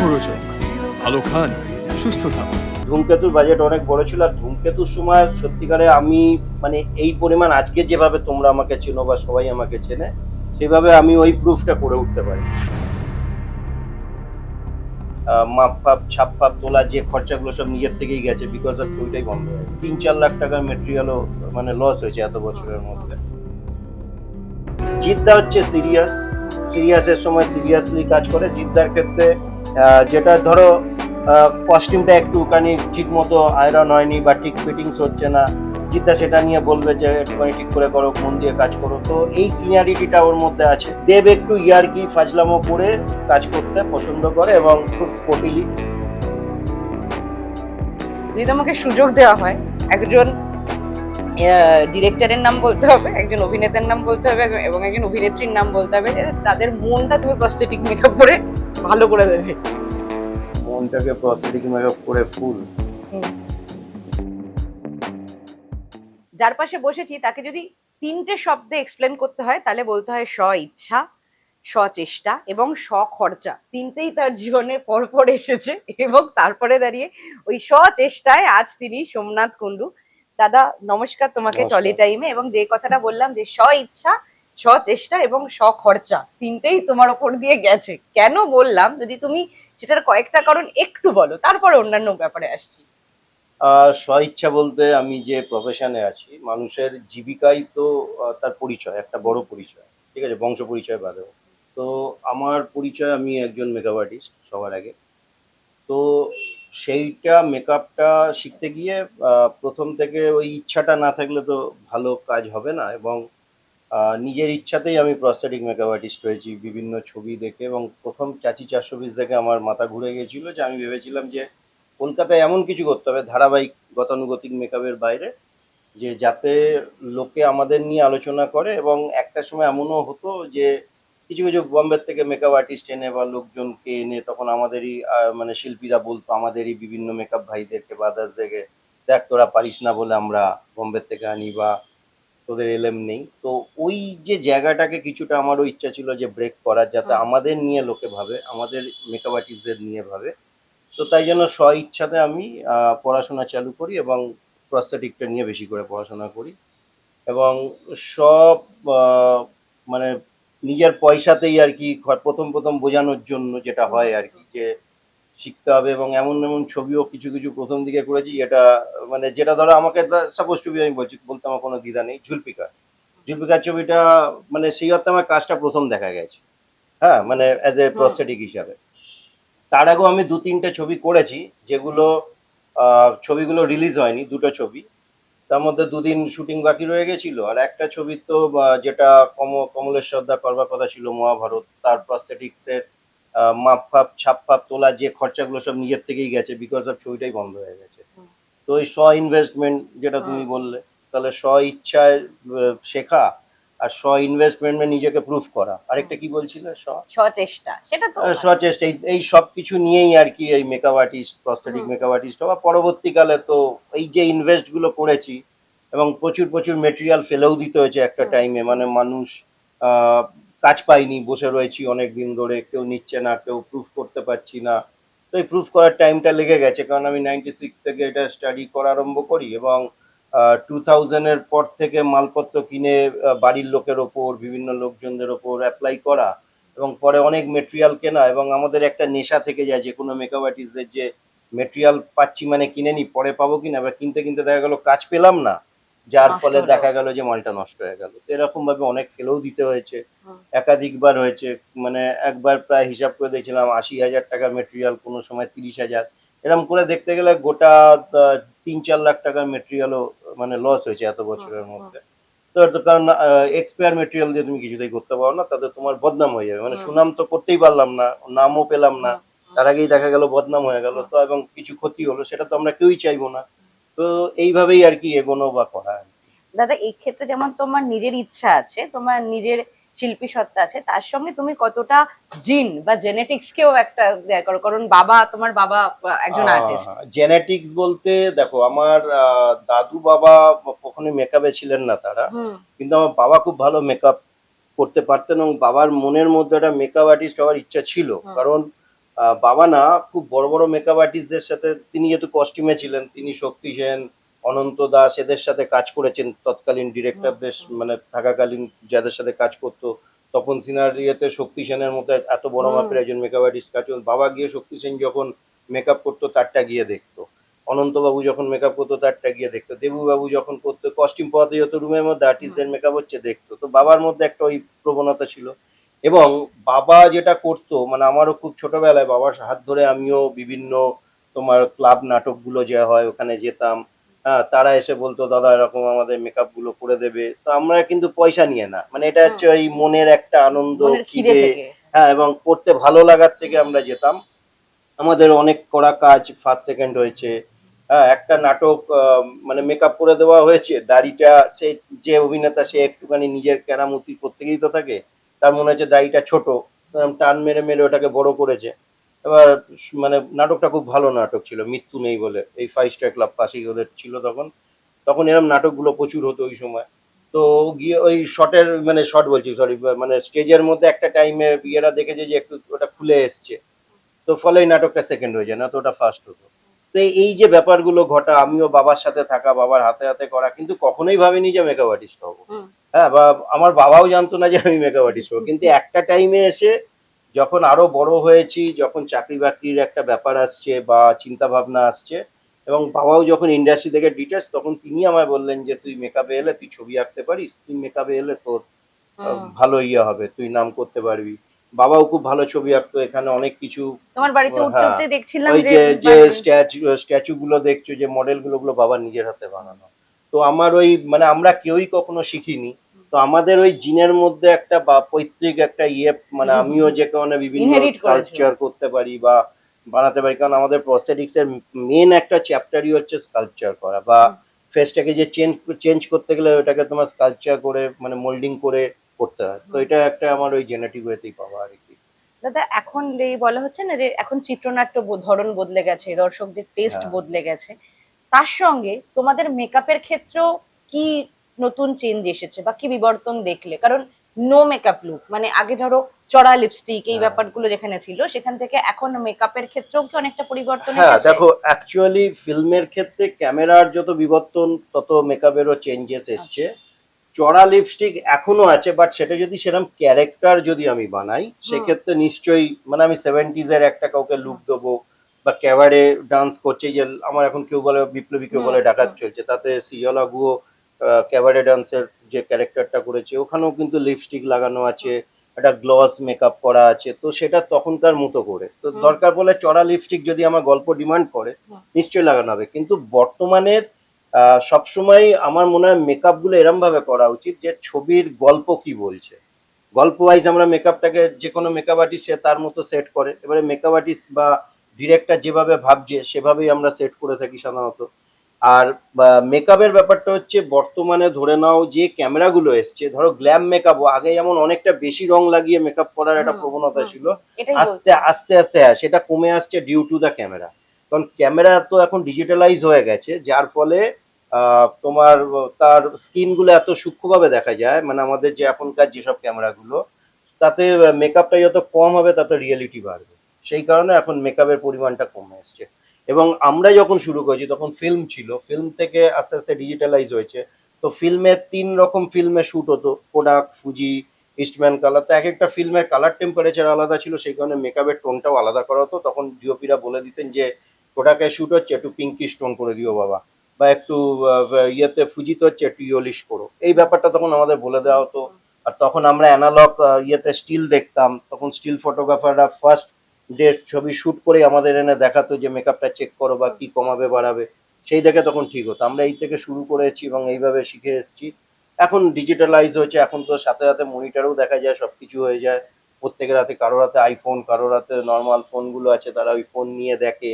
মুখরোচক, ভালো খান, সুস্থ থাকুন। ধূমকেতুর বাজেট অনেক বড় ছিল, আর ধূমকেতুর সময় সত্যিকারে আমি মানে এই পরিমাণ আজকে যেভাবে তোমরা আমাকে চেনো বা সবাই আমাকে চেনে, সেভাবে আমি ওই প্রুফটা করে উঠতে পারি। মাপ ফাপ ছাপ ফাপ তোলা যে খরচাগুলো সব নিজের থেকেই গেছে, বিকজ অফ ছবিটাই বন্ধ হয়ে গেছে। ৩-৪ লাখ টাকার মেটেরিয়ালও মানে লস হয়েছে এত বছরের মধ্যে। জিদ্দা হচ্ছে সিরিয়াসের সময় সিরিয়াসলি কাজ করে। জিদ্দার ক্ষেত্রে যেটা ধরো কস্টিউমটা একটুখানি ঠিক মতো আয়রন হয়নি বা ঠিক ফিটিংস হচ্ছে না, জিদ্দা সেটা নিয়ে বলবে যে একটুখানি ঠিক করে করো, মন দিয়ে কাজ করো। তো এই সিনিয়রিটিটা ওর মধ্যে আছে। দেব একটু ইয়ার্কি ফাজলামো করে কাজ করতে পছন্দ করে এবং খুব স্পোর্টিলি। যদি তোমাকে সুযোগ দেওয়া হয়, একজন ডিরেক্টরের নাম বলতে হবে, একজন অভিনেতার নাম বলতে হবে এবং একজন অভিনেত্রীর নাম বলতে হবে, যে তাদের মনটা তুমি প্রস্থেটিক মেকআপ করে ভালো করে দেবে। মনটাকে প্রস্থেটিক মেকআপ করে ফুল। যার পাশে বসেছি তাকে যদি 3টে শব্দে এক্সপ্লেন করতে হয়, তাহলে বলতে হয় স্ব ইচ্ছা, স্বচেষ্টা এবং স্বখরচা। 3টেই তার জীবনে পরপর এসেছে এবং তারপরে দাঁড়িয়ে ওই স্বচেষ্টায় আজ তিনি সোমনাথ কুণ্ডু। দাদা নমস্কার তোমাকে নমস্কার। টলি টাইমে। এবং যে কথাটা বললাম যে স্ব ইচ্ছা, স্বচেষ্টা এবং স্বখরচা, 3টেই তোমার ওপর দিয়ে গেছে। কেন বললাম, যদি তুমি সেটার কয়েকটা কারণ একটু বলো, তারপরে অন্যান্য ব্যাপারে আসছি। স্বইচ্ছা বলতে আমি যে প্রফেশনে আছি, মানুষের জীবিকাই তো তার পরিচয়, একটা বড় পরিচয়, ঠিক আছে, বংশ পরিচয় বাদেও। তো আমার পরিচয়, আমি একজন মেকআপ আর্টিস্ট সবার আগে। তো সেইটা মেকআপটা শিখতে গিয়ে প্রথম থেকে ওই ইচ্ছাটা না থাকলে তো ভালো কাজ হবে না। এবং নিজের ইচ্ছাতেই আমি প্রস্থেটিক মেকআপ আর্টিস্ট হয়েছি বিভিন্ন ছবি দেখে। এবং প্রথম চাচি 420 দেখে আমার মাথা ঘুরে গেছিলো, যে আমি ভেবেছিলাম যে কলকাতায় এমন কিছু করতে হবে ধারাবাহিক গতানুগতিক মেকআপের বাইরে, যে যাতে লোকে আমাদের নিয়ে আলোচনা করে। এবং একটা সময় এমনও হতো যে কিছু কিছু বম্বের থেকে মেকআপ আর্টিস্ট এনে বা লোকজনকে এনে তখন আমাদেরই মানে শিল্পীরা বলতো আমাদেরই বিভিন্ন মেকআপ ভাইদেরকে বা আদার্সদেরকে, দেখ তোরা পারিস না বলে আমরা বম্বের থেকে আনি বা তোদের এলএম নেই। তো ওই যে জায়গাটাকে কিছুটা আমারও ইচ্ছা ছিল যে ব্রেক করার, যাতে আমাদের নিয়ে লোকে ভাবে, আমাদের মেকআপ আর্টিস্টদের নিয়ে ভাবে। তো তাই জন্য স্ব ইচ্ছাতে আমি পড়াশোনা চালু করি এবং প্রস্থেটিকটা নিয়ে বেশি করে পড়াশোনা করি। এবং সব আহ, মানে নিজের পয়সাতেই আর কি প্রথম প্রথম বোঝানোর জন্য যেটা হয় আর কি, যে শিখতে হবে। এবং এমন এমন ছবিও কিছু কিছু প্রথম দিকে করেছি, এটা মানে যেটা ধরো আমাকে সাপোজ টু বি, আমি বলতে আমার কোনো দ্বিধা নেই, ঝুলপিকা। ঝুলপিকার ছবিটা মানে সেই অর্থে আমার কাজটা প্রথম দেখা গেছে, হ্যাঁ, মানে অ্যাজ এ প্রস্থেটিক হিসাবে। তার আগেও আমি 2-3টে ছবি করেছি, যেগুলো ছবিগুলো রিলিজ হয়নি, 2টো ছবি। তার মধ্যে 2 দিন শুটিং বাকি রয়ে গেছিল। আর একটা ছবি তো যেটা কমলেশ্বর দা করবার কথা ছিল, মহাভারত, তার প্রস্থেটিক্সের মাপ ফাপ ছাপ ফাপ তোলা যে খরচাগুলো সব নিজের থেকেই গেছে, বিকজ অফ ছবিটাই বন্ধ হয়ে গেছে। তো ওই স্ব ইনভেস্টমেন্ট যেটা তুমি বললে, তাহলে স্ব ইচ্ছায় শেখা আর স্ব ইনভেস্টমেন্টে নিজেকে প্রুফ করা। আরেকটা কি বলছিলে? স্বচেষ্টা, সেটা তো সচেষ্ট, এই সব কিছু নিয়েই আর কি এই makeup artist, prosthetic makeup artist হওয়া। পরবর্তীকালে তো এই যে ইনভেস্ট গুলো করেছি এবং প্রচুর প্রচুর মেটেরিয়াল ফেলেও দিতে হয়েছে একটা টাইমে, মানে মানুষ আহ, কাজ পাইনি, বসে রয়েছি অনেক দিন ধরে, কেউ নিচ্ছে না, কেউ প্রুফ করতে পারছি না। তো এই প্রুফ করার টাইমটা লেগে গেছে, কারণ আমি 96 থেকে এটা স্টাডি করা আরম্ভ করি। এবং 2000-এর পর থেকে মালপত্র কিনে বাড়ির লোকের ওপর, বিভিন্ন লোকজনদের ওপর অ্যাপ্লাই করা, এবং পরে অনেক মেটেরিয়াল কেনা। এবং আমাদের একটা নেশা থেকে যায় যে কোনো মেকআপ আর্টিস্টদের, যে মেটেরিয়াল পাচ্ছি মানে কিনে নি, পরে পাবো কিনা। এবার কিনতে কিনতে দেখা গেল কাজ পেলাম না, যার ফলে দেখা গেল যে মালটা নষ্ট হয়ে গেল। তো এরকম ভাবে অনেক ফেলেও দিতে হয়েছে, একাধিকবার হয়েছে। মানে একবার প্রায় হিসাব করে দেখছিলাম 80,000 টাকার মেটেরিয়াল, কোনো সময় 30,000, এরকম করে দেখতে গেলে গোটা 3-4 লাখ টাকার মেটেরিয়ালও মানে লস হয়েছে এত বছরের মধ্যে। তো তো কারণ এক্সপায়ার মেটেরিয়াল দিয়ে তুমি কিছুতেই করতে পারো না, তাতে তোমার বদনাম হয়ে যাবে। মানে সুনাম তো করতেই পারলাম না, নামও পেলাম না, তার আগেই দেখা গেল বদনাম হয়ে গেল। তো এবং কিছু ক্ষতি হলো, সেটা তো আমরা কেউই চাইবো না। তো এইভাবেই আর কি এগোনো বা করা। দাদা, এই ক্ষেত্রে যেমন তোমার নিজের ইচ্ছা আছে, তোমার নিজের শিল্পী সত্তা আছে, তার সঙ্গে তুমি কতটা জিন বা জেনেটিক্স কেও একটা দেয়া করো, কারণ তোমার বাবা একজন আর্টিস্ট। জেনেটিক্স বলতে দেখো, আমার দাদু বাবা কখনোই মেকআপে ছিলেন না তারা, কিন্তু আমার বাবা খুব ভালো মেকআপ করতে পারতেন। এবং বাবার মনের মধ্যে একটা মেকআপ আর্টিস্ট হওয়ার ইচ্ছা ছিল। কারণ বাবা না খুব বড় বড় মেকআপ আর্টিস্টদের সাথে, তিনি যেহেতু কস্টিউমে ছিলেন, তিনি শক্তি সেন, অনন্ত দাস এদের সাথে কাজ করেছেন তৎকালীন ডিরেক্টর বেশ মানে থাকাকালীন, যাদের সাথে কাজ করতো। তপন সিনহার ইয়েতে শক্তি সেনের মতো এত বড় মাপের একজন মেকআপ আর্টিস্ট কাজ করতো। বাবা গিয়ে শক্তি সেন যখন মেকআপ করতো তারটা গিয়ে দেখতো, অনন্তবাবু যখন মেকআপ করতো তারটা গিয়ে দেখতো, দেবুবাবু যখন করতো কস্টিউম পাওয়াতে যত রুমের মধ্যে আর্টিস্টদের মেকআপ হচ্ছে দেখতো। তো বাবার মধ্যে একটা ওই প্রবণতা ছিল। এবং বাবা যেটা করতো, মানে আমারও খুব ছোটবেলায় বাবার হাত ধরে আমিও বিভিন্ন তোমার ক্লাব নাটকগুলো যে হয় ওখানে যেতাম। হ্যাঁ, তারা এসে বলতো দাদা এরকম আমাদের মেকআপ গুলো করে দেবে, তো আমরা কিন্তু পয়সা নিয়ে না, মানে এটা হচ্ছে ওই মনের একটা আনন্দ, মনের খিদে খিদে। থেকে। হ্যাঁ, এবং করতে ভালো লাগার থেকে আমরা যেতাম। আমাদের অনেক করা কাজ ফার্স্ট সেকেন্ড হয়েছে। হ্যাঁ, একটা নাটক মানে মেকআপ করে দেওয়া হয়েছে, দাড়িটা সে, যে অভিনেতা সে একটুখানি নিজের কেরামতি প্রত্যেকেই তো থাকে, তার মনে হচ্ছে দাড়িটা ছোট, টান মেরে মেরে ওটাকে বড় করেছে। এবার মানে নাটকটা খুব ভালো নাটক ছিল, মৃত্যু নেই বলে, এই 5 স্টার ক্লাব পাশেই ওদের ছিল তখন। তখন এরকম নাটকগুলো প্রচুর হতো ওই সময়। তো ও গিয়ে ওই শর্টের, মানে শর্ট বলছি সরি, মানে স্টেজের মধ্যে একটা টাইমে ইয়েরা দেখেছে যে একটু ওটা খুলে এসছে, তো ফলে এই নাটকটা সেকেন্ড হয়ে যায়, না তো ওটা ফার্স্ট হতো। তো এই যে ব্যাপারগুলো ঘটা, আমিও বাবার সাথে থাকা, বাবার হাতে হাতে করা, কিন্তু কখনোই ভাবিনি যে মেকআপ আর্টিস্ট হবো। হুম। হ্যাঁ, বা আমার বাবাও জানতো না যে আমি মেকআপ আর্টিস্ট হবো, কিন্তু একটা টাইমে এসে যখন আরো বড় হয়েছি, যখন চাকরি বাকরির একটা ব্যাপার আসছে বা চিন্তা ভাবনা আসছে, এবং বাবাও যখন ইন্ডাস্ট্রি থেকে ডিটেলস, তখন তিনি আমায় বললেন যে তুই মেকআপে এলে তুই ছবি আঁকতে পারিস, তুই মেকআপে এলে তোর ভালো ইয়ে হবে, তুই নাম করতে পারবি। বাবাও খুব ভালো ছবি আঁকতো, এখানে অনেক কিছু। তোমার বাড়িতে উঠতে হ্যাঁ, উঠতে দেখছিলাম ওই যে যে যে বাড়ির- স্ট্যাচু গুলো দেখছো, যে মডেল গুলো, ওগুলো বাবার নিজের হাতে বানানো। তো আমার ওই মানে আমরা কেউই কখনো শিখিনি, তো আমাদের ওই জিনের মধ্যে একটা বা পৈতৃক একটা ইয়ে, মানে আমিও যে কারণে বিভিন্ন ইনহেরিট করেছো। স্কাল্পচার করতে পারি বা বানাতে পারি, কারণ আমাদের প্রস্থেটিক্স এর মেন একটা চ্যাপ্টারই হচ্ছে স্কাল্পচার করা, বা ফেসটাকে যে চেঞ্জ চেঞ্জ করতে গেলে ওটাকে তোমার স্কাল্পচার করে মানে মোল্ডিং করে করতে হয়। তো এটা একটা আমার ওই জেনেটিক ওয়েতেই পাওয়া আর কি। দাদা এখন এই বলা হচ্ছে না যে এখন চিত্রনাট্য ধরন বদলে গেছে, দর্শকদের টেস্ট হ্যাঁ, বদলে গেছে, তার সঙ্গে তোমাদের মেকআপের ক্ষেত্রেও কি নতুন চেঞ্জ এসেছে বা কি বিবর্তন দেখলে? কারণ নো মেকআপ লুক, মানে আগে ধরো চড়া লিপস্টিক এই হ্যাঁ, ব্যাপারগুলো যেখানে ছিল, সেখান থেকে এখন মেকআপের ক্ষেত্রেও কি অনেকটা পরিবর্তন হ্যাঁ, এসেছে? দেখো অ্যাকচুয়ালি ফিল্মের ক্ষেত্রে ক্যামেরার যত বিবর্তন তত মেকআপেরও চেঞ্জেস এসছে। আচ্ছা। চড়া লিপস্টিক এখনো আছে, বাট সেটা যদি সেরকম ক্যারেক্টার যদি আমি বানাই, হুম। সেক্ষেত্রে নিশ্চয়ই মানে আমি 70s এর একটা কাউকে লুক হুম। দেবো, বা ক্যাবারে ডান্স করছে, এই যে আমার এখন কেউ বলে বিপ্লবী, কেউ হুম। বলে ডাকাত হুম। চলছে, তাতে সিজলা গুও ক্যাবারে ডান্সের যে ক্যারেক্টারটা করেছে ওখানেও কিন্তু লিপস্টিক লাগানো আছে, একটা গ্লস মেকআপ করা আছে, তো সেটা তখনকার মতো করে। তো হুম। দরকার পড়লে চড়া লিপস্টিক যদি আমার গল্প ডিমান্ড করে, হুম। নিশ্চয়ই লাগানো হবে। কিন্তু বর্তমানের সবসময় আমার মনে হয় মেকআপ গুলো এরম ভাবে করা উচিত যে ছবির গল্প কি বলছে, গল্প ওয়াইজ আমরা মেকআপটাকে, যে কোনো মেকআপ আর্টিস্ট সে তার মতো সেট করে, এবারে মেকআপ আর্টিস্ট বা ডিরেক্টর যেভাবে ভাবছে সেভাবেই আমরা সেট করে থাকি সাধারণত। আর মেকআপের ব্যাপারটা হচ্ছে বর্তমানে ধরে নাও যে ক্যামেরাগুলো এসছে, ধরো গ্ল্যাম মেকআপ, আগে যেমন অনেকটা বেশি রং লাগিয়ে মেকআপ করার একটা হুম। প্রবণতা হুম। ছিল, হুম। এটাই আস্তে বলছিলাম। আস্তে আস্তে হ্যাঁ সেটা কমে আসছে ডিউ টু দ্য ক্যামেরা। কারণ ক্যামেরা তো এখন ডিজিটালাইজ হয়ে গেছে, যার ফলে তোমার তার স্কিন গুলো এত সূক্ষ্মভাবে দেখা যায়, মানে আমাদের যে এখনকার যেসব ক্যামেরাগুলো, তাতে মেকআপটা যত কম হবে তত রিয়েলিটি বাড়বে। সেই কারণে এখন মেকআপের পরিমাণটা কমে আসছে। এবং আমরা যখন শুরু করেছি তখন ফিল্ম ছিল, ফিল্ম থেকে আস্তে আস্তে ডিজিটালাইজ হয়েছে। তো ফিল্মে 3 রকম ফিল্মে শুট হতো, কোডাক, ফুজি, ইস্টম্যান কালার। তো এক একটা ফিল্মের কালার টেম্পারেচার আলাদা ছিল, সেই কারণে মেকআপের টোনটাও আলাদা করা হতো। তখন ডিওপিরা বলে দিতেন যে কোডাকে শুট হচ্ছে একটু পিঙ্কিশ টোন করে দিও বাবা, বা একটু ইয়েতে ফুজিতে হচ্ছে একটু ইয়লিশ করো, এই ব্যাপারটা তখন আমাদের বলে দেওয়া হতো। আর তখন আমরা অ্যানালগ ইয়েতে স্টিল দেখতাম, তখন স্টিল ফটোগ্রাফাররা ফার্স্ট ডে ছবি শুট করে আমাদের এনে দেখাতো যে মেকআপটা চেক করো বা কি কমাবে বাড়াবে, সেই দেখে তখন ঠিক হতো। আমরা এই থেকে শুরু করেছি এবং এইভাবে শিখে এসেছি। এখন ডিজিটালাইজ হয়েছে, এখন তো সাথে সাথে মনিটরেও দেখা যায়, সবকিছু হয়ে যায় প্রত্যেকের হাতে, কারোর হাতে আইফোন, কারোর হাতে নর্মাল ফোনগুলো আছে, তারা ওই ফোন নিয়ে দেখে,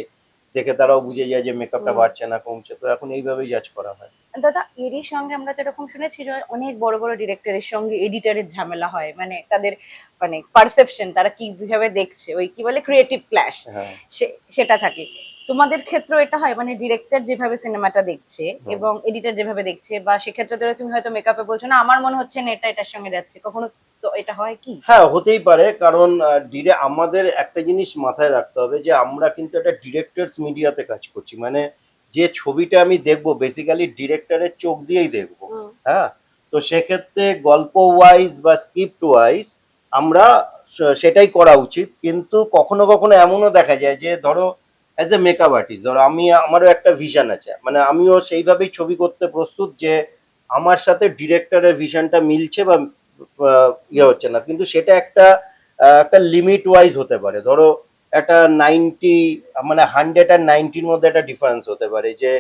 দেখে তারাও বুঝে যায় যে মেকআপটা হুম। বাড়ছে না কমছে। তো এখন এইভাবেই জাজ করা হয়। দাদা এরই সঙ্গে আমরা যেরকম শুনেছি যে অনেক বড় বড় ডিরেক্টরের সঙ্গে এডিটরের ঝামেলা হয়, মানে তাদের মানে পারসেপশন তারা কিভাবে দেখছে, ওই কি বলে ক্রিয়েটিভ ক্ল্যাশ, হ্যাঁ, সেটা থাকে। তোমাদের ক্ষেত্রে এটা হয় মানে ডিরেক্টর যেভাবে সিনেমাটা দেখছে হুম। এবং এডিটর যেভাবে দেখছে, বা সেক্ষেত্রে ধরো তুমি হয়তো মেকআপে বলছো না আমার মনে হচ্ছে না এটা এটার সঙ্গে যাচ্ছে, কখনো তো এটা হয় কি? হ্যাঁ, হতেই পারে, কারণ আমাদের একটা জিনিস মাথায় রাখতে হবে যে আমরা কিন্তু একটা ডিরেক্টরস মিডিয়াতে কাজ করছি, মানে যে ছবিটা আমি দেখবো বেসিক্যালি ডিরেক্টরের চোখ দিয়েই দেখবো। হুম। হ্যাঁ, তো সেক্ষেত্রে গল্প ওয়াইজ বা স্ক্রিপ্ট ওয়াইজ আমরা সেটাই করা উচিত, কিন্তু কখনো কখনো এমনও দেখা যায় যে ধরো অ্যাজ এ মেকআপ আর্টিস্ট, ধরো আমারও একটা ভিশন আছে, মানে আমিও সেইভাবেই ছবি করতে প্রস্তুত যে আমার সাথে ডিরেক্টরের ভিশনটা মিলছে বা ইয়ে হচ্ছে না, কিন্তু সেটা একটা লিমিট ওয়াইজ হতে পারে। ধরো একটা 90, মানে 100 আর 90-র মধ্যে একটা ডিফারেন্স হতে পারে, যে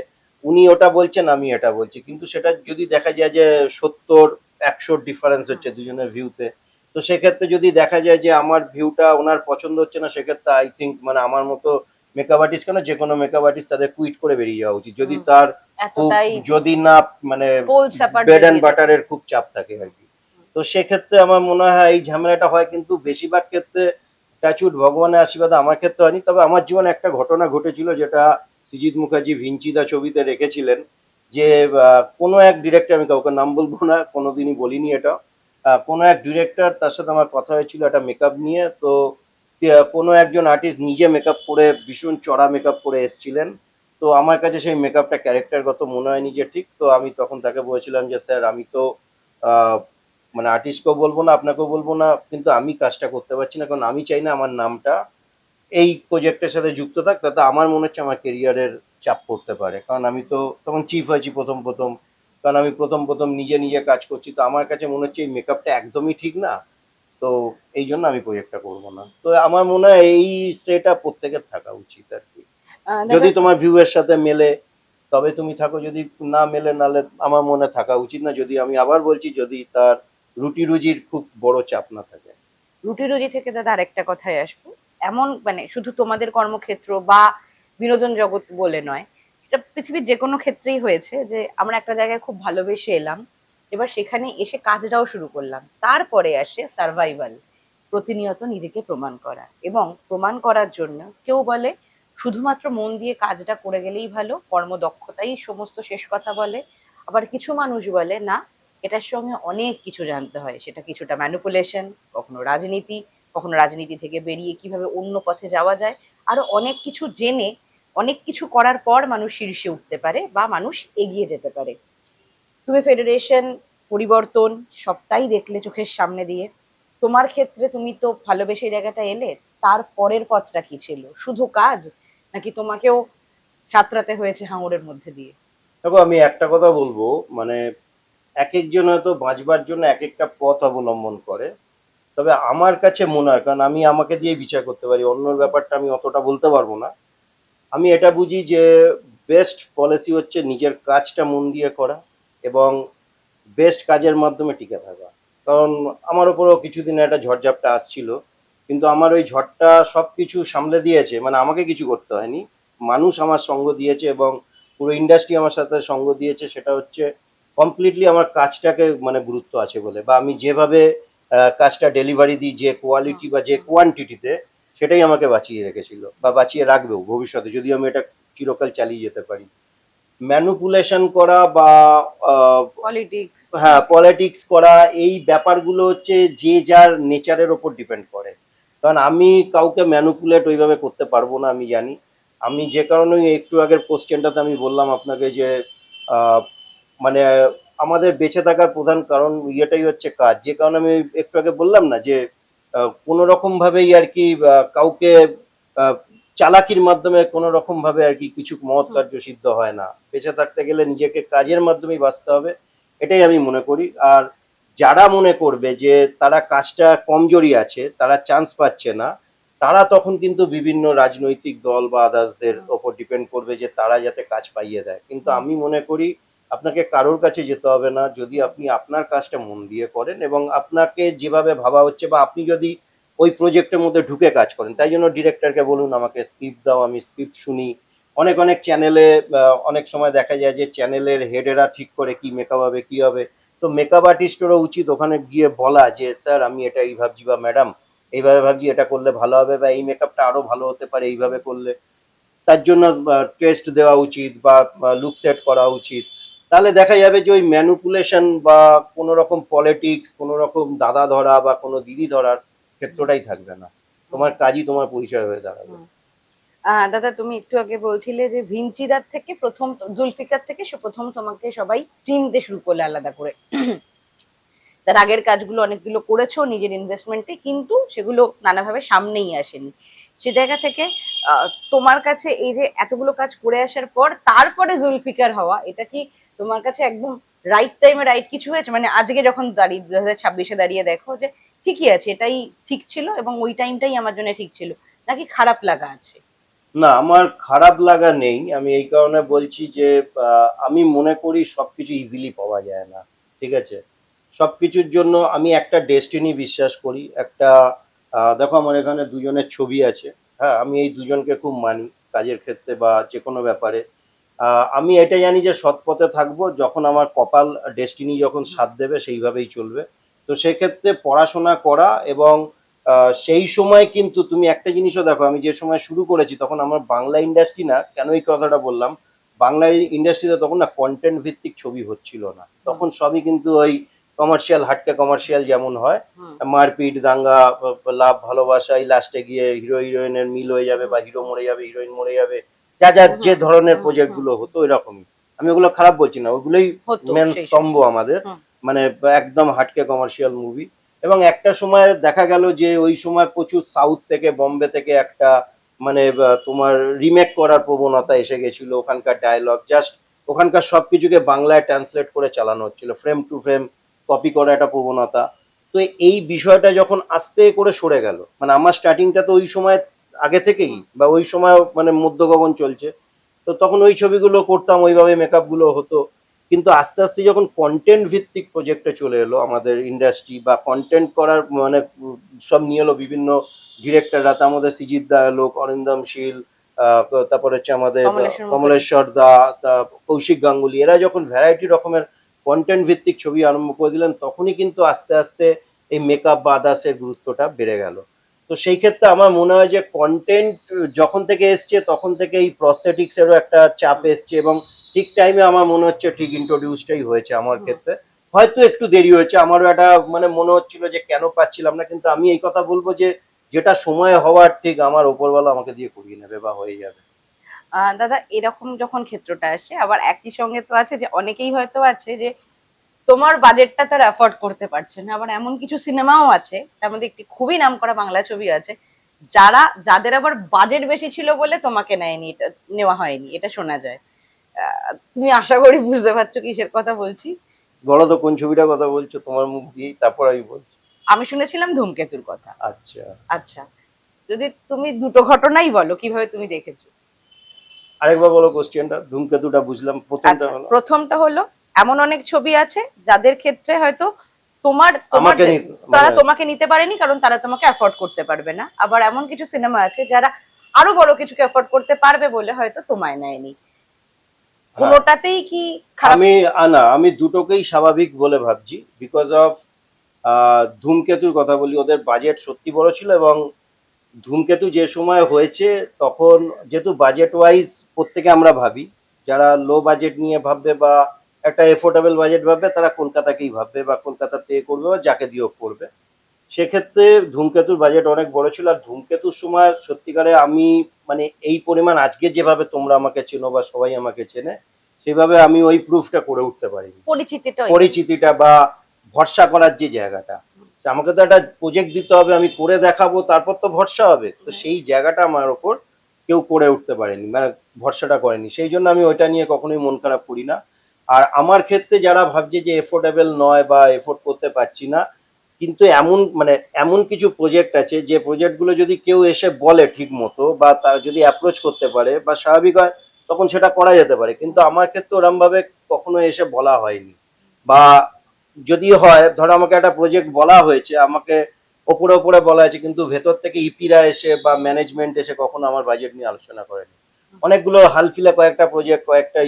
উনি ওটা বলছেন আমি এটা বলছি, কিন্তু সেটা যদি দেখা যায় যে 70-100 ডিফারেন্স হচ্ছে দুজনের ভিউতে, তো সেক্ষেত্রে যদি দেখা যায় যে আমার ভিউটা ওনার পছন্দ হচ্ছে না, সেক্ষেত্রে আই থিঙ্ক মানে আমার মতো মেকআপ আর্টিস্ট কেন, যে কোনো মেকআপ আর্টিস্ট তাদের কুইট করে বেরিয়ে যাওয়া উচিত, যদি তার খুব, এতটাই যদি না মানে পোলস অ্যাপার্ট ব্রেড অ্যান্ড বাটারের খুব চাপ থাকে আর কি। তো সেক্ষেত্রে আমার মনে হয় এই ঝামেলাটা হয়, কিন্তু বেশিরভাগ ক্ষেত্রে টাচউড ভগবানের আশীর্বাদে আমার ক্ষেত্রে হয়নি। তবে আমার জীবনে একটা ঘটনা ঘটেছিল, যেটা সৃজিত মুখার্জি ভিঞ্চিদা ছবিতে রেখেছিলেন, যে কোনো এক ডিরেক্টর, আমি কাউকে নাম বলবো না, কোনোদিনই বলিনি এটা, কোনো এক ডিরেক্টর, তার সাথে আমার কথা হয়েছিল একটা মেকআপ নিয়ে। তো কোনো একজন আর্টিস্ট নিজে মেকআপ করে, ভীষণ চড়া মেকআপ করে এসেছিলেন। তো আমার কাছে সেই মেকআপটা ক্যারেক্টারগত মনে হয়নি যে ঠিক। তো আমি তখন তাকে বলেছিলাম যে স্যার আমি তো আহ, মানে আর্টিস্টকেও বলবো না, আপনাকেও বলবো না, কিন্তু আমি কাজটা করতে পারছি না, কারণ আমি চাই না আমার নামটা এই প্রজেক্টের সাথে যুক্ত থাক, তাতে আমার মনে হচ্ছে আমার কেরিয়ারের চাপ পড়তে পারে, কারণ আমি তো তখন চিফ হয়েছি প্রথম প্রথম, কারণ আমি প্রথম প্রথম নিজে নিজে কাজ করছি, তো আমার কাছে মনে হচ্ছে এই মেকআপটা একদমই ঠিক না। তো এই জন্য আমি প্রজেক্টটা করবো না। তো আমার মনে হয় এই সেটা প্রত্যেকের থাকা উচিত আর কি, দেখো যদি তোমার ভিউ এর সাথে মেলে তবে তুমি থাকো, যদি না মেলে নালে আমার মনে হয় থাকা উচিত না, যদি আমি আবার বলছি যদি তার রুটি রুজির খুব বড় চাপ না থাকে। রুটি রুজি থেকে দাদা আরেকটা কথায় আসবো। এমন মানে শুধু তোমাদের কর্মক্ষেত্র বা বিনোদন জগৎ বলে নয়, এটা পৃথিবীর যে কোনো ক্ষেত্রেই হয়েছে যে আমরা একটা জায়গায় খুব ভালোবেসে এলাম, এবার সেখানে এসে কাজটাও শুরু করলাম, তারপরে আসে সার্ভাইভাল, প্রতিনিয়ত নিজেকে প্রমাণ করা। এবং প্রমাণ করার জন্য কেউ বলে শুধুমাত্র মন দিয়ে কাজটা করে গেলেই ভালো, কর্মদক্ষতাই সমস্ত শেষ কথা বলে। আবার কিছু মানুষ বলে না, এটার সঙ্গে অনেক কিছু জানতে হয়, সেটা কিছুটা ম্যানিপুলেশন, কখনো রাজনীতি, কখনো রাজনীতি থেকে বেরিয়ে কিভাবে অন্য পথে যাওয়া যায়, আরো অনেক কিছু জেনে অনেক কিছু করার পর মানুষ শীর্ষে উঠতে পারে বা মানুষ এগিয়ে যেতে পারে। তুমি ফেডারেশন, পরিবর্তন সবটাই দেখলে চোখের সামনে দিয়ে। তোমার ক্ষেত্রে তুমি তো ভালোবেসে এই জায়গাটা এলে, তার পরের পথটা কি ছিল? শুধু কাজ, নাকি তোমাকেও সাঁতরাতে হয়েছে হাঙরের মধ্যে দিয়ে? দেখো আমি একটা কথা বলবো, মানে এক একজন হয়তো বাঁচবার জন্য এক একটা পথ অবলম্বন করে। তবে আমার কাছে মনে হয়, কারণ আমি আমাকে দিয়ে বিচার করতে পারি, অন্যর ব্যাপারটা আমি অতটা বলতে পারবো না, আমি এটা বুঝি যে বেস্ট পলিসি হচ্ছে নিজের কাজটা মন দিয়ে করা এবং বেস্ট কাজের মাধ্যমে টিকে থাকা। কারণ আমার উপরেও কিছুদিন একটা ঝড়ঝাপটা আসছিল, কিন্তু আমার ওই ঝড়টা সব কিছু সামলে দিয়েছে, মানে আমাকে কিছু করতে হয়নি, মানুষ আমার সঙ্গ দিয়েছে এবং পুরো ইন্ডাস্ট্রি আমার সাথে সঙ্গ দিয়েছে। সেটা হচ্ছে কমপ্লিটলি আমার কাজটাকে মানে গুরুত্ব আছে বলে, বা আমি যেভাবে কাজটা ডেলিভারি দিই, যে কোয়ালিটি বা যে কোয়ান্টিটিতে, সেটাই আমাকে বাঁচিয়ে রেখেছিল বা বাঁচিয়ে রাখবেও ভবিষ্যতে, যদি আমি এটা চিরকাল চালিয়ে যেতে পারি। ম্যানুপুলেশন করা বা পলিটিক্স। হ্যাঁ পলিটিক্স করা, এই ব্যাপারগুলো হচ্ছে যে যার নেচারের ওপর ডিপেন্ড করে, কারণ আমি কাউকে ম্যানুপুলেট ওইভাবে করতে পারবো না, আমি জানি। আমি যে কারণে ওই একটু আগের কোশ্চেনটাতে আমি বললাম আপনাকে যে আহ, মানে আমাদের বেঁচে থাকার প্রধান কারণ ইয়েটাই হচ্ছে কাজ, যে কারণে আমি একটু আগে বললাম না যে কোনো রকম ভাবেই আর কি কাউকে আহ, চালাকির মাধ্যমে কোনো রকম ভাবে আর কি কিছু মহৎ কার্য সিদ্ধ হয় না, বেঁচে থাকতে গেলে নিজেকে কাজের মাধ্যমেই বাঁচতে হবে, এটাই আমি মনে করি। আর যারা মনে করবে যে তারা কাজটা কমজোরি আছে, তারা চান্স পাচ্ছে না, তারা তখন কিন্তু বিভিন্ন রাজনৈতিক দল বা আদার্সদের ওপর ডিপেন্ড করবে যে তারা যাতে কাজ পাইয়ে দেয়। কিন্তু আমি মনে করি আপনাকে কারোর কাছে যেতে হবে না, যদি আপনি আপনার কাজটা মন দিয়ে করেন এবং আপনাকে যেভাবে ভাবা হচ্ছে, বা আপনি যদি ওই প্রজেক্টের মধ্যে ঢুকে কাজ করেন, তাই জন্য ডিরেক্টরকে বলুন আমাকে স্ক্রিপ্ট দাও, আমি স্ক্রিপ্ট শুনি। অনেক অনেক চ্যানেলে অনেক সময় দেখা যায় যে চ্যানেলের হেডেরা ঠিক করে কি মেকআপ হবে কি হবে, তো মেকআপ আর্টিস্টেরও উচিত ওখানে গিয়ে বলা যে স্যার আমি এটা এই ভাবছি, বা ম্যাডাম এইভাবে ভাবছি, এটা করলে ভালো হবে, বা এই মেকআপটা আরো ভালো হতে পারে এইভাবে করলে। তার জন্য টেস্ট দেওয়া উচিত বা লুক সেট করা উচিত, তাহলে দেখা যাবে যে ওই ম্যানুপুলেশন বা কোনো রকম পলিটিক্স, কোনো রকম দাদা ধরা বা কোনো দিদি ধরার ক্ষেত্রটাই থাকবে না। তোমার কাজই তোমার পরিচয় হয়ে দাঁড়াবে। দাদা তুমি একটু আগে বলছিলে যে ভিঞ্চিদার থেকে প্রথম জুলফিকার থেকে প্রথম তোমাকে সবাই চিনতে শুরু করলে আলাদা করে। তার আগের কাজগুলো অনেকগুলো করেছো নিজের ইনভেস্টমেন্টে, কিন্তু সেগুলো নানাভাবে সামনেই আসেনি। সে জায়গা থেকে তোমার কাছে এই যে এতগুলো কাজ করে আসার পর তারপরে জুলফিকার হওয়া, এটা কি তোমার কাছে একদম রাইট টাইমে রাইট কিছু হয়েছে? মানে আজকে যখন দাঁড়িয়ে 2026-এ দাঁড়িয়ে দেখো যে ঠিকই আছে, এটাই ঠিক ছিল এবং ওই টাইমটাই আমার জন্য ঠিক ছিল, নাকি খারাপ লাগা আছে? না, আমার খারাপ লাগা নেই। আমি এই কারণে বলছি যে আমি মনে করি সবকিছু ইজিলি পাওয়া যায় না, ঠিক আছে? সবকিছুর জন্য আমি একটা ডেস্টিনি বিশ্বাস করি। একটা দেখো আমার এখানে দুজনের ছবি আছে। হ্যাঁ, আমি এই দুজনকে খুব মানি কাজের ক্ষেত্রে বা যে কোনো ব্যাপারে। আমি এটা জানি যে সৎ পথে থাকবো, যখন আমার কপাল ডেস্টিনি যখন সাথ দেবে সেইভাবেই চলবে। তো সেক্ষেত্রে পড়াশোনা করা এবং সেই সময় কিন্তু তুমি একটা জিনিসও দেখো, আমি যে সময় শুরু করেছি তখন আমার বাংলা ইন্ডাস্ট্রি না, কেন এই কথাটা বললাম, বাংলা ইন্ডাস্ট্রিতে তখন না কন্টেন্ট ভিত্তিক ছবি হচ্ছিল না, তখন সবই কিন্তু ওই কমার্শিয়াল, হাটকে কমার্শিয়াল যেমন হয়, মারপিট, দাঙ্গা, লাভ, ভালোবাসা, এই লাস্টে গিয়ে হিরো হিরোইনের মিল হয়ে যাবে বা হিরো মরে যাবে, হিরোইন মরে যাবে, যা যা যে ধরনের প্রজেক্ট গুলো হতো এরকমই। আমি ওগুলো খারাপ বলছি না, ওগুলোই হতো মেন সেই স্তম্ভ আমাদের, হুম, মানে একদম হাটকে কমার্শিয়াল মুভি। এবং একটা সময় দেখা গেল যে ওই সময় প্রচুর সাউথ থেকে, বম্বে থেকে একটা মানে তোমার রিমেক করার প্রবণতা এসে গেছিল। ওখানকার ডায়লগ জাস্ট ওখানকার সবকিছুকে বাংলায় ট্রান্সলেট করে চালানো হচ্ছিল, ফ্রেম টু ফ্রেম কপি করা একটা প্রবণতা। তো এই বিষয়টা যখন আস্তে করে সরে গেল, মানে আমার স্টার্টিংটা তো ওই সময় আগে থেকেই বা ওই সময় মানে মধ্য গগন চলছে, তো তখন ওই ছবিগুলো করতাম, ওইভাবে মেকআপ গুলো হতো। কিন্তু আস্তে আস্তে যখন কন্টেন্ট ভিত্তিক প্রজেক্টে চলে এলো আমাদের ইন্ডাস্ট্রি, বা কন্টেন্ট করার মানে সব নিয়ে এলো বিভিন্ন ডিরেক্টররা, তার মধ্যে সিজিত দা এলো, অরিন্দম শীল, তারপর হচ্ছে আমাদের কমলেশ্বর মুখার্জি। কমলেশ্বর দা, কৌশিক গাঙ্গুলি, এরা যখন ভ্যারাইটি রকমের কন্টেন্ট ভিত্তিক ছবি আরম্ভ করে দিলেন, তখনই কিন্তু আস্তে আস্তে এই মেকআপ বা আদার্সের গুরুত্বটা বেড়ে গেল। তো সেই ক্ষেত্রে আমার মনে হয় যে কন্টেন্ট যখন থেকে এসছে তখন থেকে এই প্রস্থেটিক্সেরও একটা চাপ এসছে, এবং ঠিক টাইমে আমার মনে হচ্ছে ঠিক ইন্ট্রোডিউসটাই হয়েছে আমার ক্ষেত্রে। হয়তো একটু দেরি হয়েছে, আমারও একটা মানে মনে হচ্ছিল যে কেন পাচ্ছিলাম না, কিন্তু আমি এই কথা বলবো যে যেটা সময় হওয়ার ঠিক আমার ওপরওয়ালা আমাকে দিয়ে করিয়ে নেবে বা হয়ে যাবে। দাদা এরকম যখন ক্ষেত্রটা আসে, আবার একই সঙ্গে তো আছে যে অনেকেই হয়তো আছে যে তোমার বাজেটটা তারা অ্যাফোর্ড করতে পারছে না, আবার এমন কিছু সিনেমাও আছে, তার মধ্যে একটি খুবই নামকরা বাংলা ছবি আছে যাদের আবার বাজেট বেশি ছিল বলে তোমাকে নেয়নি, এটা নেওয়া হয়নি, এটা শোনা যায়। তুমি আশা করি বুঝতে পারছো কিসের কথা বলছি। বলো তো কোন ছবিটার কথা বলছো, তোমার মুখ দিয়েই তারপর আমি বলছি। আমি শুনেছিলাম ধূমকেতুর কথা। আচ্ছা, আচ্ছা, যদি তুমি দুটো ঘটনাই বলো কিভাবে তুমি দেখেছো। আরেকবার বলো কোশ্চেনটা। ধূমকেতুটা বুঝলাম, প্রথমটা আচ্ছা, হলো প্রথমটা হলো এমন অনেক ছবি আছে যাদের ক্ষেত্রে হয়তো তোমার তোমার আমাকে তারা মানে তোমাকে নিতে পারেনি কারণ তারা তোমাকে অ্যাফোর্ড করতে পারবে না, আবার এমন কিছু সিনেমা আছে যারা আরো বড় কিছুকে অ্যাফোর্ড করতে পারবে বলে হয়তো তোমায় নেয়নি। হ্যাঁ, কোনোটাতেই কি খারাপ? আমি না, আমি দুটোকেই স্বাভাবিক বলে ভাবছি, বিকজ অফ ধূমকেতুর কথা বলি, ওদের বাজেট সত্যি বড় ছিল, এবং ধূমকেতু যে সময় হয়েছে তখন যেহেতু বাজেট ওয়াইজ প্রত্যেকে আমরা ভাবি, যারা লো বাজেট নিয়ে ভাববে বা একটা এফোর্ডেবল বাজেট ভাববে তারা কলকাতাকেই ভাববে বা কলকাতাতে করবে বা যাকে দিয়েও করবে। সেক্ষেত্রে ধূমকেতুর বাজেট অনেক বড় ছিল। আর ধূমকেতুর সময় সত্যিকারে আমি মানে এই পরিমাণ আজকে যেভাবে তোমরা আমাকে চেনো বা সবাই আমাকে চেনে, সেভাবে আমি ওই প্রুফটা করে উঠতে পারিনি। পরিচিতিটা পরিচিতিটা বা ভরসা করার যে জায়গাটা, আমাকে তো একটা প্রজেক্ট দিতে হবে, আমি করে দেখাবো, তারপর তো ভরসা হবে। তো সেই জায়গাটা আমার ওপর কেউ করে উঠতে পারেনি, মানে ভরসাটা করেনি, সেই জন্য আমি ওইটা নিয়ে কখনোই মন খারাপ করি না। আর আমার ক্ষেত্রে যারা ভাবছে যে এফোর্ডেবল নয় বা এফোর্ড করতে পারছি না, কিন্তু এমন মানে এমন কিছু প্রজেক্ট আছে যে প্রজেক্টগুলো যদি কেউ এসে বলে ঠিক মতো বা তা যদি অ্যাপ্রোচ করতে পারে বা স্বাভাবিক হয়, তখন সেটা করা যেতে পারে। কিন্তু আমার ক্ষেত্রে ওরম ভাবে কখনো এসে বলা হয়নি, বা যদি হয় ধরো আমাকে একটা প্রজেক্ট বলা হয়েছে, আমাকে ওপরে ওপরে বলা হয়েছে, কিন্তু ভেতর থেকে ইপিরা এসে বা ম্যানেজমেন্ট এসে কখনো আমার বাজেট নিয়ে আলোচনা করেনি। অনেকগুলো হালফিলা কয়েকটা প্রজেক্ট, কয়েকটা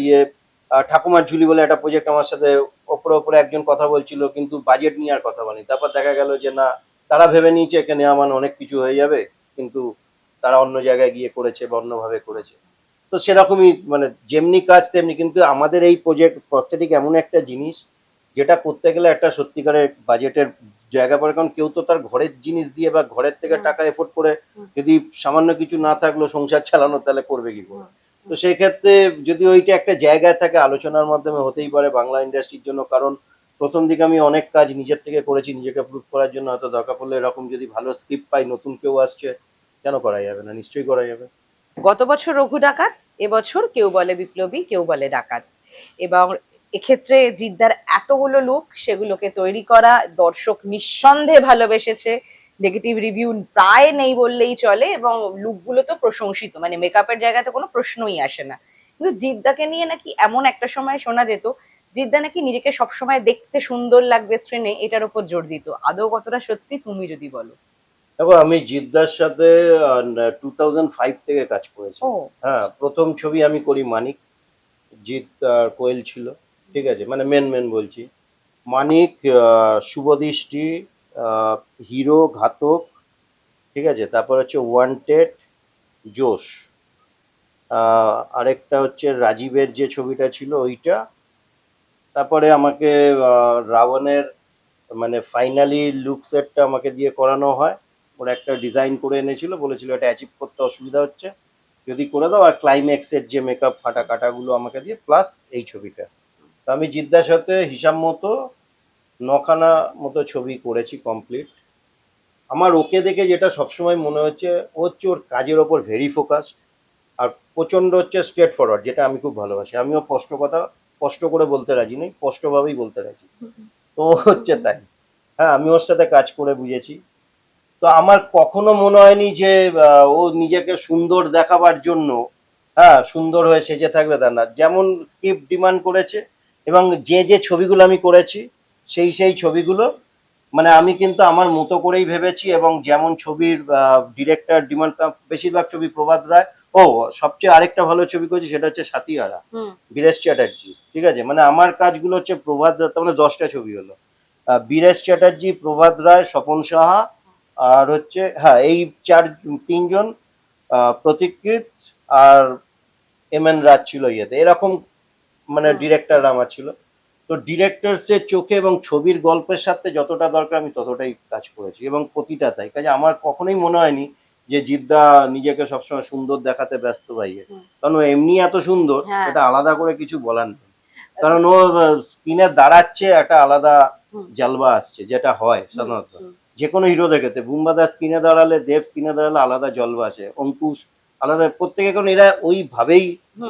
ঠাকুমার ঝুলি বলে একটা প্রজেক্ট আমার সাথে ওপরে ওপরে একজন কথা বলছিল, কিন্তু বাজেট নিয়ে আর কথা বলেনি। তারপর দেখা গেল যে না, তারা ভেবে নিয়েছে এখানে আমার অনেক কিছু হয়ে যাবে, কিন্তু তারা অন্য জায়গায় গিয়ে করেছে বা অন্যভাবে করেছে। তো সেরকমই মানে যেমনি কাজ তেমনি, কিন্তু আমাদের এই প্রজেক্ট প্রস্থেটিক এমন একটা জিনিস যেটা করতে গেলে একটা সত্যিকারের বাজেটের জায়গা পড়ে, কারণ কেউ তো তার ঘরের জিনিস দিয়ে বা ঘরের থেকে টাকা এফোর্ড করে যদি সামান্য কিছু না থাকলো সংসার চালানো, তাহলে করবে কি করে? তো সেই ক্ষেত্রে যদি ওইটা একটা জায়গায় থাকে, আলোচনার মাধ্যমে হতেই পারে বাংলা ইন্ডাস্ট্রির জন্য। কারণ প্রথম দিকে আমি অনেক কাজ নিজের থেকে করেছি, নিজেকে প্রুভ করার জন্য। হয়তো দরকার পড়লে এরকম যদি ভালো স্ক্রিপ্ট পাই, নতুন কেউ আসছে, কেন করা যাবে না? নিশ্চয়ই করা যাবে। গত বছর রঘু ডাকাত, এবছর কেউ বলে বিপ্লবী, কেউ বলে ডাকাত। এবং এক্ষেত্রে জিদ্দার এতগুলো লুক, সেগুলোকে তৈরি করা দর্শক নিঃসন্দেহে ভালোবেসেছে। নেগেটিভ রিভিউ প্রায় নেই বললেই চলে, এবং লুকগুলো তো প্রশংসিত, মানে মেকআপের জায়গাতে কোনো প্রশ্নই আসে না। কিন্তু জিদ্দাকে নিয়ে নাকি এমন একটা সময় শোনা যেত, জিদ্দা নাকি নিজেকে সবসময় দেখতে সুন্দর লাগবে স্ক্রিনে, এটার উপর জোর দিত। আদৌ কতটা সত্যি, তুমি যদি বলো। দেখো, আমি জিদ্দার সাথে 2005 থেকে কাজ করেছি। ও হ্যাঁ, প্রথম ছবি আমি করি মানিক, জিৎ আর কোয়েল ছিল, ঠিক আছে, মানে মেন মেন বলছি। মানিক, শুভদৃষ্টি, আহ, হিরো, ঘাতক, ঠিক আছে, তারপর হচ্ছে ওয়ান্টেড, জোশ, আরেকটা হচ্ছে রাজীবের যে ছবিটা ছিল ওইটা। তারপরে আমাকে রাবণের মানে ফাইনালি লুক সেটটা আমাকে দিয়ে করানো হয়। ওরা একটা ডিজাইন করে এনেছিল, বলেছিল এটা অ্যাচিভ করতে অসুবিধা হচ্ছে, যদি করে দাও। আর ক্লাইম্যাক্সের যে মেকআপ ফাটা কাটাগুলো আমাকে দিয়ে, প্লাস এই ছবিটা। তো আমি জিদ্দার সাথে হিসাব মতো 9খানা মতো ছবি করেছি কমপ্লিট। আমার ওকে দেখে যেটা সবসময় মনে হচ্ছে, ও হচ্ছে ওর কাজের ওপর ভেরি ফোকাসড, আর প্রচণ্ড হচ্ছে স্ট্রেট ফরওয়ার্ড, যেটা আমি খুব ভালোবাসি। আমিও স্পষ্ট কথা স্পষ্ট করে বলতে রাজি নই, স্পষ্টভাবেই বলতে রাজি। তো ও হচ্ছে তাই। হ্যাঁ, আমি ওর সাথে কাজ করে বুঝেছি। তো আমার কখনো মনে হয়নি যে ও নিজেকে সুন্দর দেখাবার জন্য, হ্যাঁ, সুন্দর হয়ে সেজে থাকবে, তা না। যেমন স্ক্রিপ্ট ডিমান্ড করেছে এবং যে যে ছবিগুলো আমি করেছি, সেই সেই ছবিগুলো মানে আমি কিন্তু আমার মতো করেই ভেবেছি। এবং যেমন ছবির ডিরেক্টর ডিমান্ড, বেশিরভাগ ছবি প্রভাত রায়। ও, সবচেয়ে আরেকটা ভালো ছবি করেছি, সেটা হচ্ছে সাথীহারা, বীরেশ চ্যাটার্জি, ঠিক আছে। মানে আমার কাজগুলো হচ্ছে প্রভাত রায়, তার মানে 10টা ছবি হলো। বীরেশ চ্যাটার্জি, প্রভাত রায়, স্বপন সাহা, আর হচ্ছে, হ্যাঁ, এই তিনজন, প্রতীকৃত, আর এম এন রাজ ছিল ইয়েতে, এরকম মানে ডিরেক্টর আমার ছিল। তো ডিরেক্টরসের চোখে এবং ছবির গল্পের সাথে যতটা দরকার আমি ততটাই কাজ করেছি, এবং প্রতিটা তাই। কাজে আমার কখনোই মনে হয়নি যে জিদ্দা নিজেকে সবসময় সুন্দর দেখাতে ব্যস্ত ভাইয়ে, কারণ ও এমনি এত সুন্দর, হ্যাঁ। এটা আলাদা করে কিছু বলার নেই। কারণ ও স্ক্রিনে দাঁড়াচ্ছে, একটা আলাদা জালবা আসছে, যেটা হয় সাধারণত যে কোনো হিরো দেখেতে। বুম্বাদা স্ক্রিনে দাঁড়ালে, দেব স্ক্রিনে দাঁড়ালে আলাদা জলবা আসে, অঙ্কুশ আলাদা, প্রত্যেকে, কারণ এরা ওইভাবেই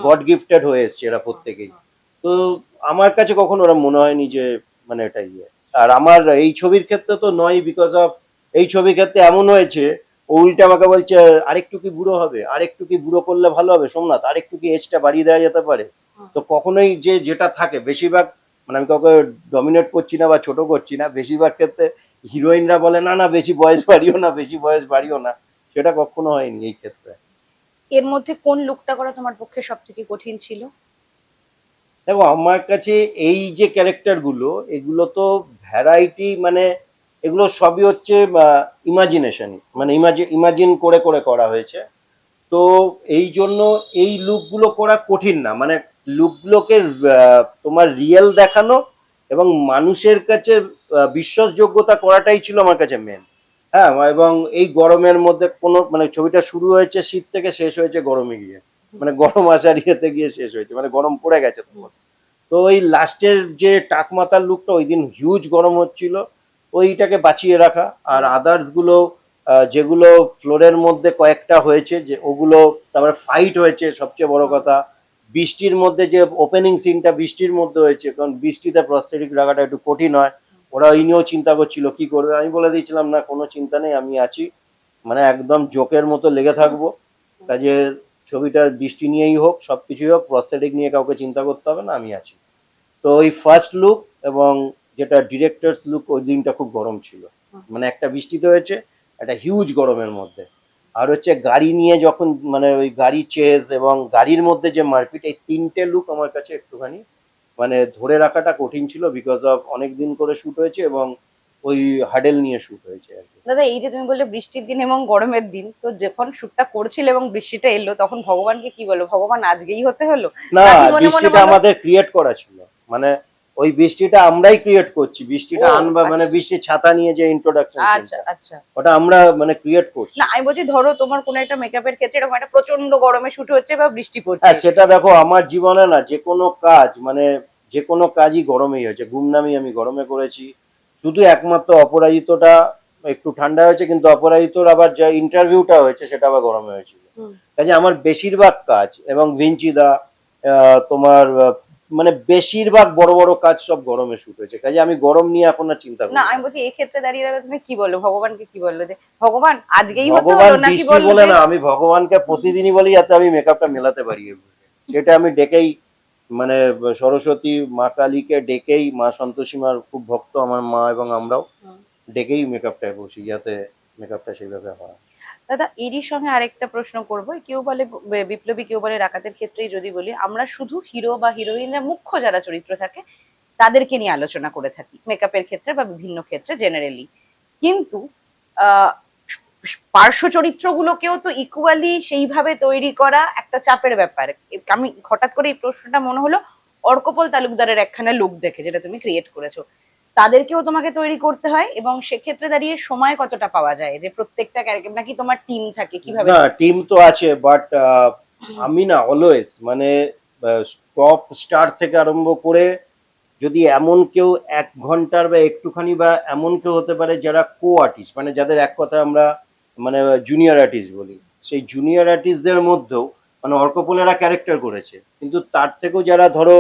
গড গিফটেড হয়ে এসছে এরা প্রত্যেকেই। তো আমার কাছে কখনো ওরা মনে হয়নি যে মানে এটা ইয়ে। আর আমার এই ছবির ক্ষেত্রে তো নয়, বিকজ অফ এই ছবির ক্ষেত্রে এমন হয়েছে, ও উল্টে আমাকে বলছে আরেকটু কি বুড়ো হবে, আরেকটু কি বুড়ো করলে ভালো হবে সোমনাথ, আরেকটু কি এজটা বাড়িয়ে দেওয়া যেতে পারে। তো কখনোই যে যেটা থাকে বেশিরভাগ, মানে আমি কাউকে ডমিনেট করছি না বা ছোট করছি না, বেশিরভাগ ক্ষেত্রে হিরোইনরা বলে না না বেশি বয়স বাড়িও না, বেশি বয়স বাড়িও না, সেটা কখনো হয়নি এই ক্ষেত্রে। এর মধ্যে কোন লুকটা করা তোমার পক্ষে সব থেকে কঠিন ছিল? দেখো, আমার কাছে এই যে ক্যারেক্টার গুলো, এগুলো তো ভ্যারাইটি, মানে এগুলো সবই হচ্ছে ইমাজিনেশন, মানে ইমাজিন করে করে করা হয়েছে। তো এই জন্য এই লুকগুলো করা কঠিন না, মানে লুকগুলোকে তোমার রিয়েল দেখানো এবং মানুষের কাছে বিশ্বাসযোগ্যতা করাটাই ছিল আমার কাছে মেন। হ্যাঁ, এবং এই গরমের মধ্যে কোনো, মানে ছবিটা শুরু হয়েছে শীত থেকে, শেষ হয়েছে গরমে গিয়ে, মানে গরম আসার ইয়েতে গিয়ে শেষ হয়েছে, মানে গরম পড়ে গেছে তখন। তো ওই লাস্টের যে টাকমাতার লুকটা, ওই দিন হিউজ গরম হচ্ছিল, ওইটাকে বাঁচিয়ে রাখা। আর আদার্স গুলো যেগুলো ফ্লোরের মধ্যে কয়েকটা হয়েছে, যে ওগুলো, তারপরে ফাইট হয়েছে সবচেয়ে বড় কথা। বৃষ্টির মধ্যে যে ওপেনিং সিনটা বৃষ্টির মধ্যে হয়েছে, কারণ বৃষ্টিতে প্রস্থেটিক রাখাটা একটু কঠিন হয়। ওরা এই নিয়েও চিন্তা করছিল কি করবে, আমি বলে দিয়েছিলাম না কোনো চিন্তা নেই, আমি আছি, মানে একদম জোকের মতো লেগে থাকবো। কাজে ছবিটা বৃষ্টি নিয়েই হোক, সবকিছুই হোক, প্রস্থেটিক নিয়ে কাউকে চিন্তা করতে হবে না, আমি আছি। তো ওই ফার্স্ট লুক এবং যেটা ডিরেক্টরস লুক, ওই দিনটা খুব গরম ছিল, মানে একটা বৃষ্টিতে হয়েছে, একটা হিউজ গরমের মধ্যে। আর হচ্ছে গাড়ি নিয়ে যখন, মানে ওই গাড়ি চেজ এবং গাড়ির মধ্যে যে মারপিট, এই তিনটে লুক আমার কাছে একটুখানি মানে ধরে রাখাটা কঠিন ছিল, বিকজ অফ অনেক দিন করে শ্যুট হয়েছে এবং ওই হাডেল নিয়ে শুট হয়েছে আর কি। দাদা এই যে তুমি বললে বৃষ্টির দিন এবং গরমের দিন, তো যখন শুটটা করছিল এবং বৃষ্টিটা এলো তখন ভগবানকে কি বলো, ভগবান আজকেই হতে হলো না, নাকি মনে মনে বৃষ্টিটা বলো? আমাদের ক্রিয়েট করা ছিল, মানে ওই বৃষ্টিটা আমরাই ক্রিয়েট করছি, বৃষ্টিটা ও, আনবা মানে আচ্ছা। বৃষ্টির ছাতা নিয়ে যে ইন্ট্রোডাকশন আচ্ছা সিনটা, আচ্ছা। ওটা আমরা মানে ক্রিয়েট করছি। না আমি বলছি ধরো তোমার কোনো একটা মেকআপের ক্ষেত্রে এরকম একটা প্রচন্ড গরমে শুট হচ্ছে বা বৃষ্টি পড়ছে। হ্যাঁ, সেটা দেখো আমার জীবনে না যে কোনো কাজ মানে যে কোনো কাজই গরমেই হয়েছে, গুমনামি আমি গরমে করেছি, শুধু একমাত্র অপরাজিতটা একটু ঠান্ডা হয়েছে, কিন্তু অপরাজিতর আবার যে ইন্টারভিউটা হয়েছে সেটা আবার গরমে হয়েছিল। হুম। কাজে আমার বেশিরভাগ কাজ এবং ভিঞ্চিদা তোমার মানে বেশিরভাগ বড় বড় কাজ সব গরমে শুট হয়েছে, কাজে আমি গরম নিয়ে এখন আর চিন্তা করি না না। আমি বলছি এই ক্ষেত্রে দাঁড়িয়ে দাঁড়িয়ে তুমি কি বললো, ভগবানকে কি বললো যে ভগবান আজকেই হতে ভগবান হলো, নাকি বৃষ্টি বললো বলে যে না, আমি ভগবানকে প্রতিদিনই বলি যাতে আমি মেকআপটা মেলাতে পারি সেটা আমি ডেকেই মানে সরস্বতী মা কালীকে ডেকেই, মা সন্তোষী মার খুব ভক্ত আমার মা এবং আমরাও, হুম। ডেকেই মেকআপটায় বসি যাতে মেকআপটা সেইভাবে হয়। দাদা এরই সঙ্গে আরেকটা প্রশ্ন করবো, কেউ বলে বিপ্লবী, কেউ বলে ডাকাতের ক্ষেত্রেই যদি বলি, আমরা শুধু হিরো বা হিরোইন মুখ্য যারা চরিত্র থাকে তাদেরকে নিয়ে আলোচনা করে থাকি মেকআপের ক্ষেত্রে বা বিভিন্ন ক্ষেত্রে জেনারেলি, কিন্তু আহ পার্শ্ব চরিত্রগুলোকেও তো ইকুয়ালি সেইভাবে তৈরি করা একটা চাপের ব্যাপার। আমি হঠাৎ করে এই প্রশ্নটা মনে হলো অর্কপল তালুকদারের একখানা লুক দেখে, যেটা তুমি ক্রিয়েট করেছো, তাদেরকেও তোমাকে তৈরি করতে হয় এবং সেক্ষেত্রে দাঁড়িয়ে সময় কতটা পাওয়া যায় যে প্রত্যেকটা ক্যারেক্টার, নাকি তোমার টিম থাকে কিভাবে? না, টিম তো আছে, বাট আমি না অলওয়েজ মানে টপ স্টার থেকে আরম্ভ করে যদি এমন কেউ 1 ঘন্টার বা একটুখানি বা এমন কেউ হতে পারে যারা কো আর্টিস্ট, মানে যাদের এক কথায় আমরা মানে জুনিয়র আর্টিস্ট বলি, সেই জুনিয়র আর্টিস্টদের মধ্যেও মানে অর্কপোলেরা ক্যারেক্টার করেছে, কিন্তু তার থেকেও যারা ধরো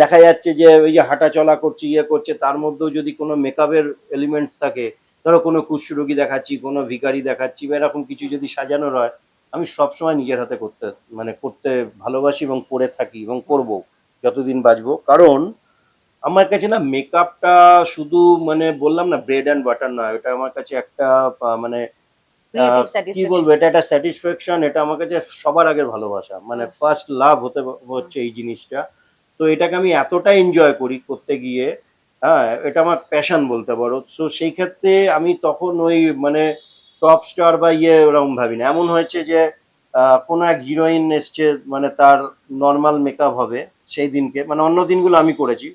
দেখা যাচ্ছে যে ওই যে হাঁটা চলা করছে ইয়ে করছে, তার মধ্যেও যদি কোনো মেকআপের এলিমেন্টস থাকে, ধরো কোনো কুষ্ঠরোগী দেখাচ্ছি, কোনো ভিখারি দেখাচ্ছি বা এরকম কিছু যদি সাজানোর হয়, আমি সবসময় নিজের হাতে করতে মানে করতে ভালোবাসি এবং করে থাকি এবং করব যতদিন বাঁচবো। কারণ আমার কাছে না মেকআপটা শুধু মানে বললাম না ব্রেড অ্যান্ড বাটার নয়, এটা আমার কাছে একটা মানে ক্রিয়েটিভ কি বলবো, স্যাটিসফ্যাকশন। এটা একটা স্যাটিসফ্যাকশন, এটা আমার কাছে সবার আগের ভালোবাসা, মানে ফার্স্ট লাভ হচ্ছে এই জিনিসটা। তো এটাকে আমি এতটা এনজয় করি করতে গিয়ে, হ্যাঁ এটা আমার প্যাশন বলতে পারো। সো সেই ক্ষেত্রে আমি তখন ওই মানে টপ স্টার বা ইয়ে ওরকম ভাবি না। এমন হয়েছে যে কোনো এক হিরোইন এসছে, মানে তার নর্মাল মেকআপ হবে সেই দিনকে, মানে অন্য দিনগুলো আমি করেছি,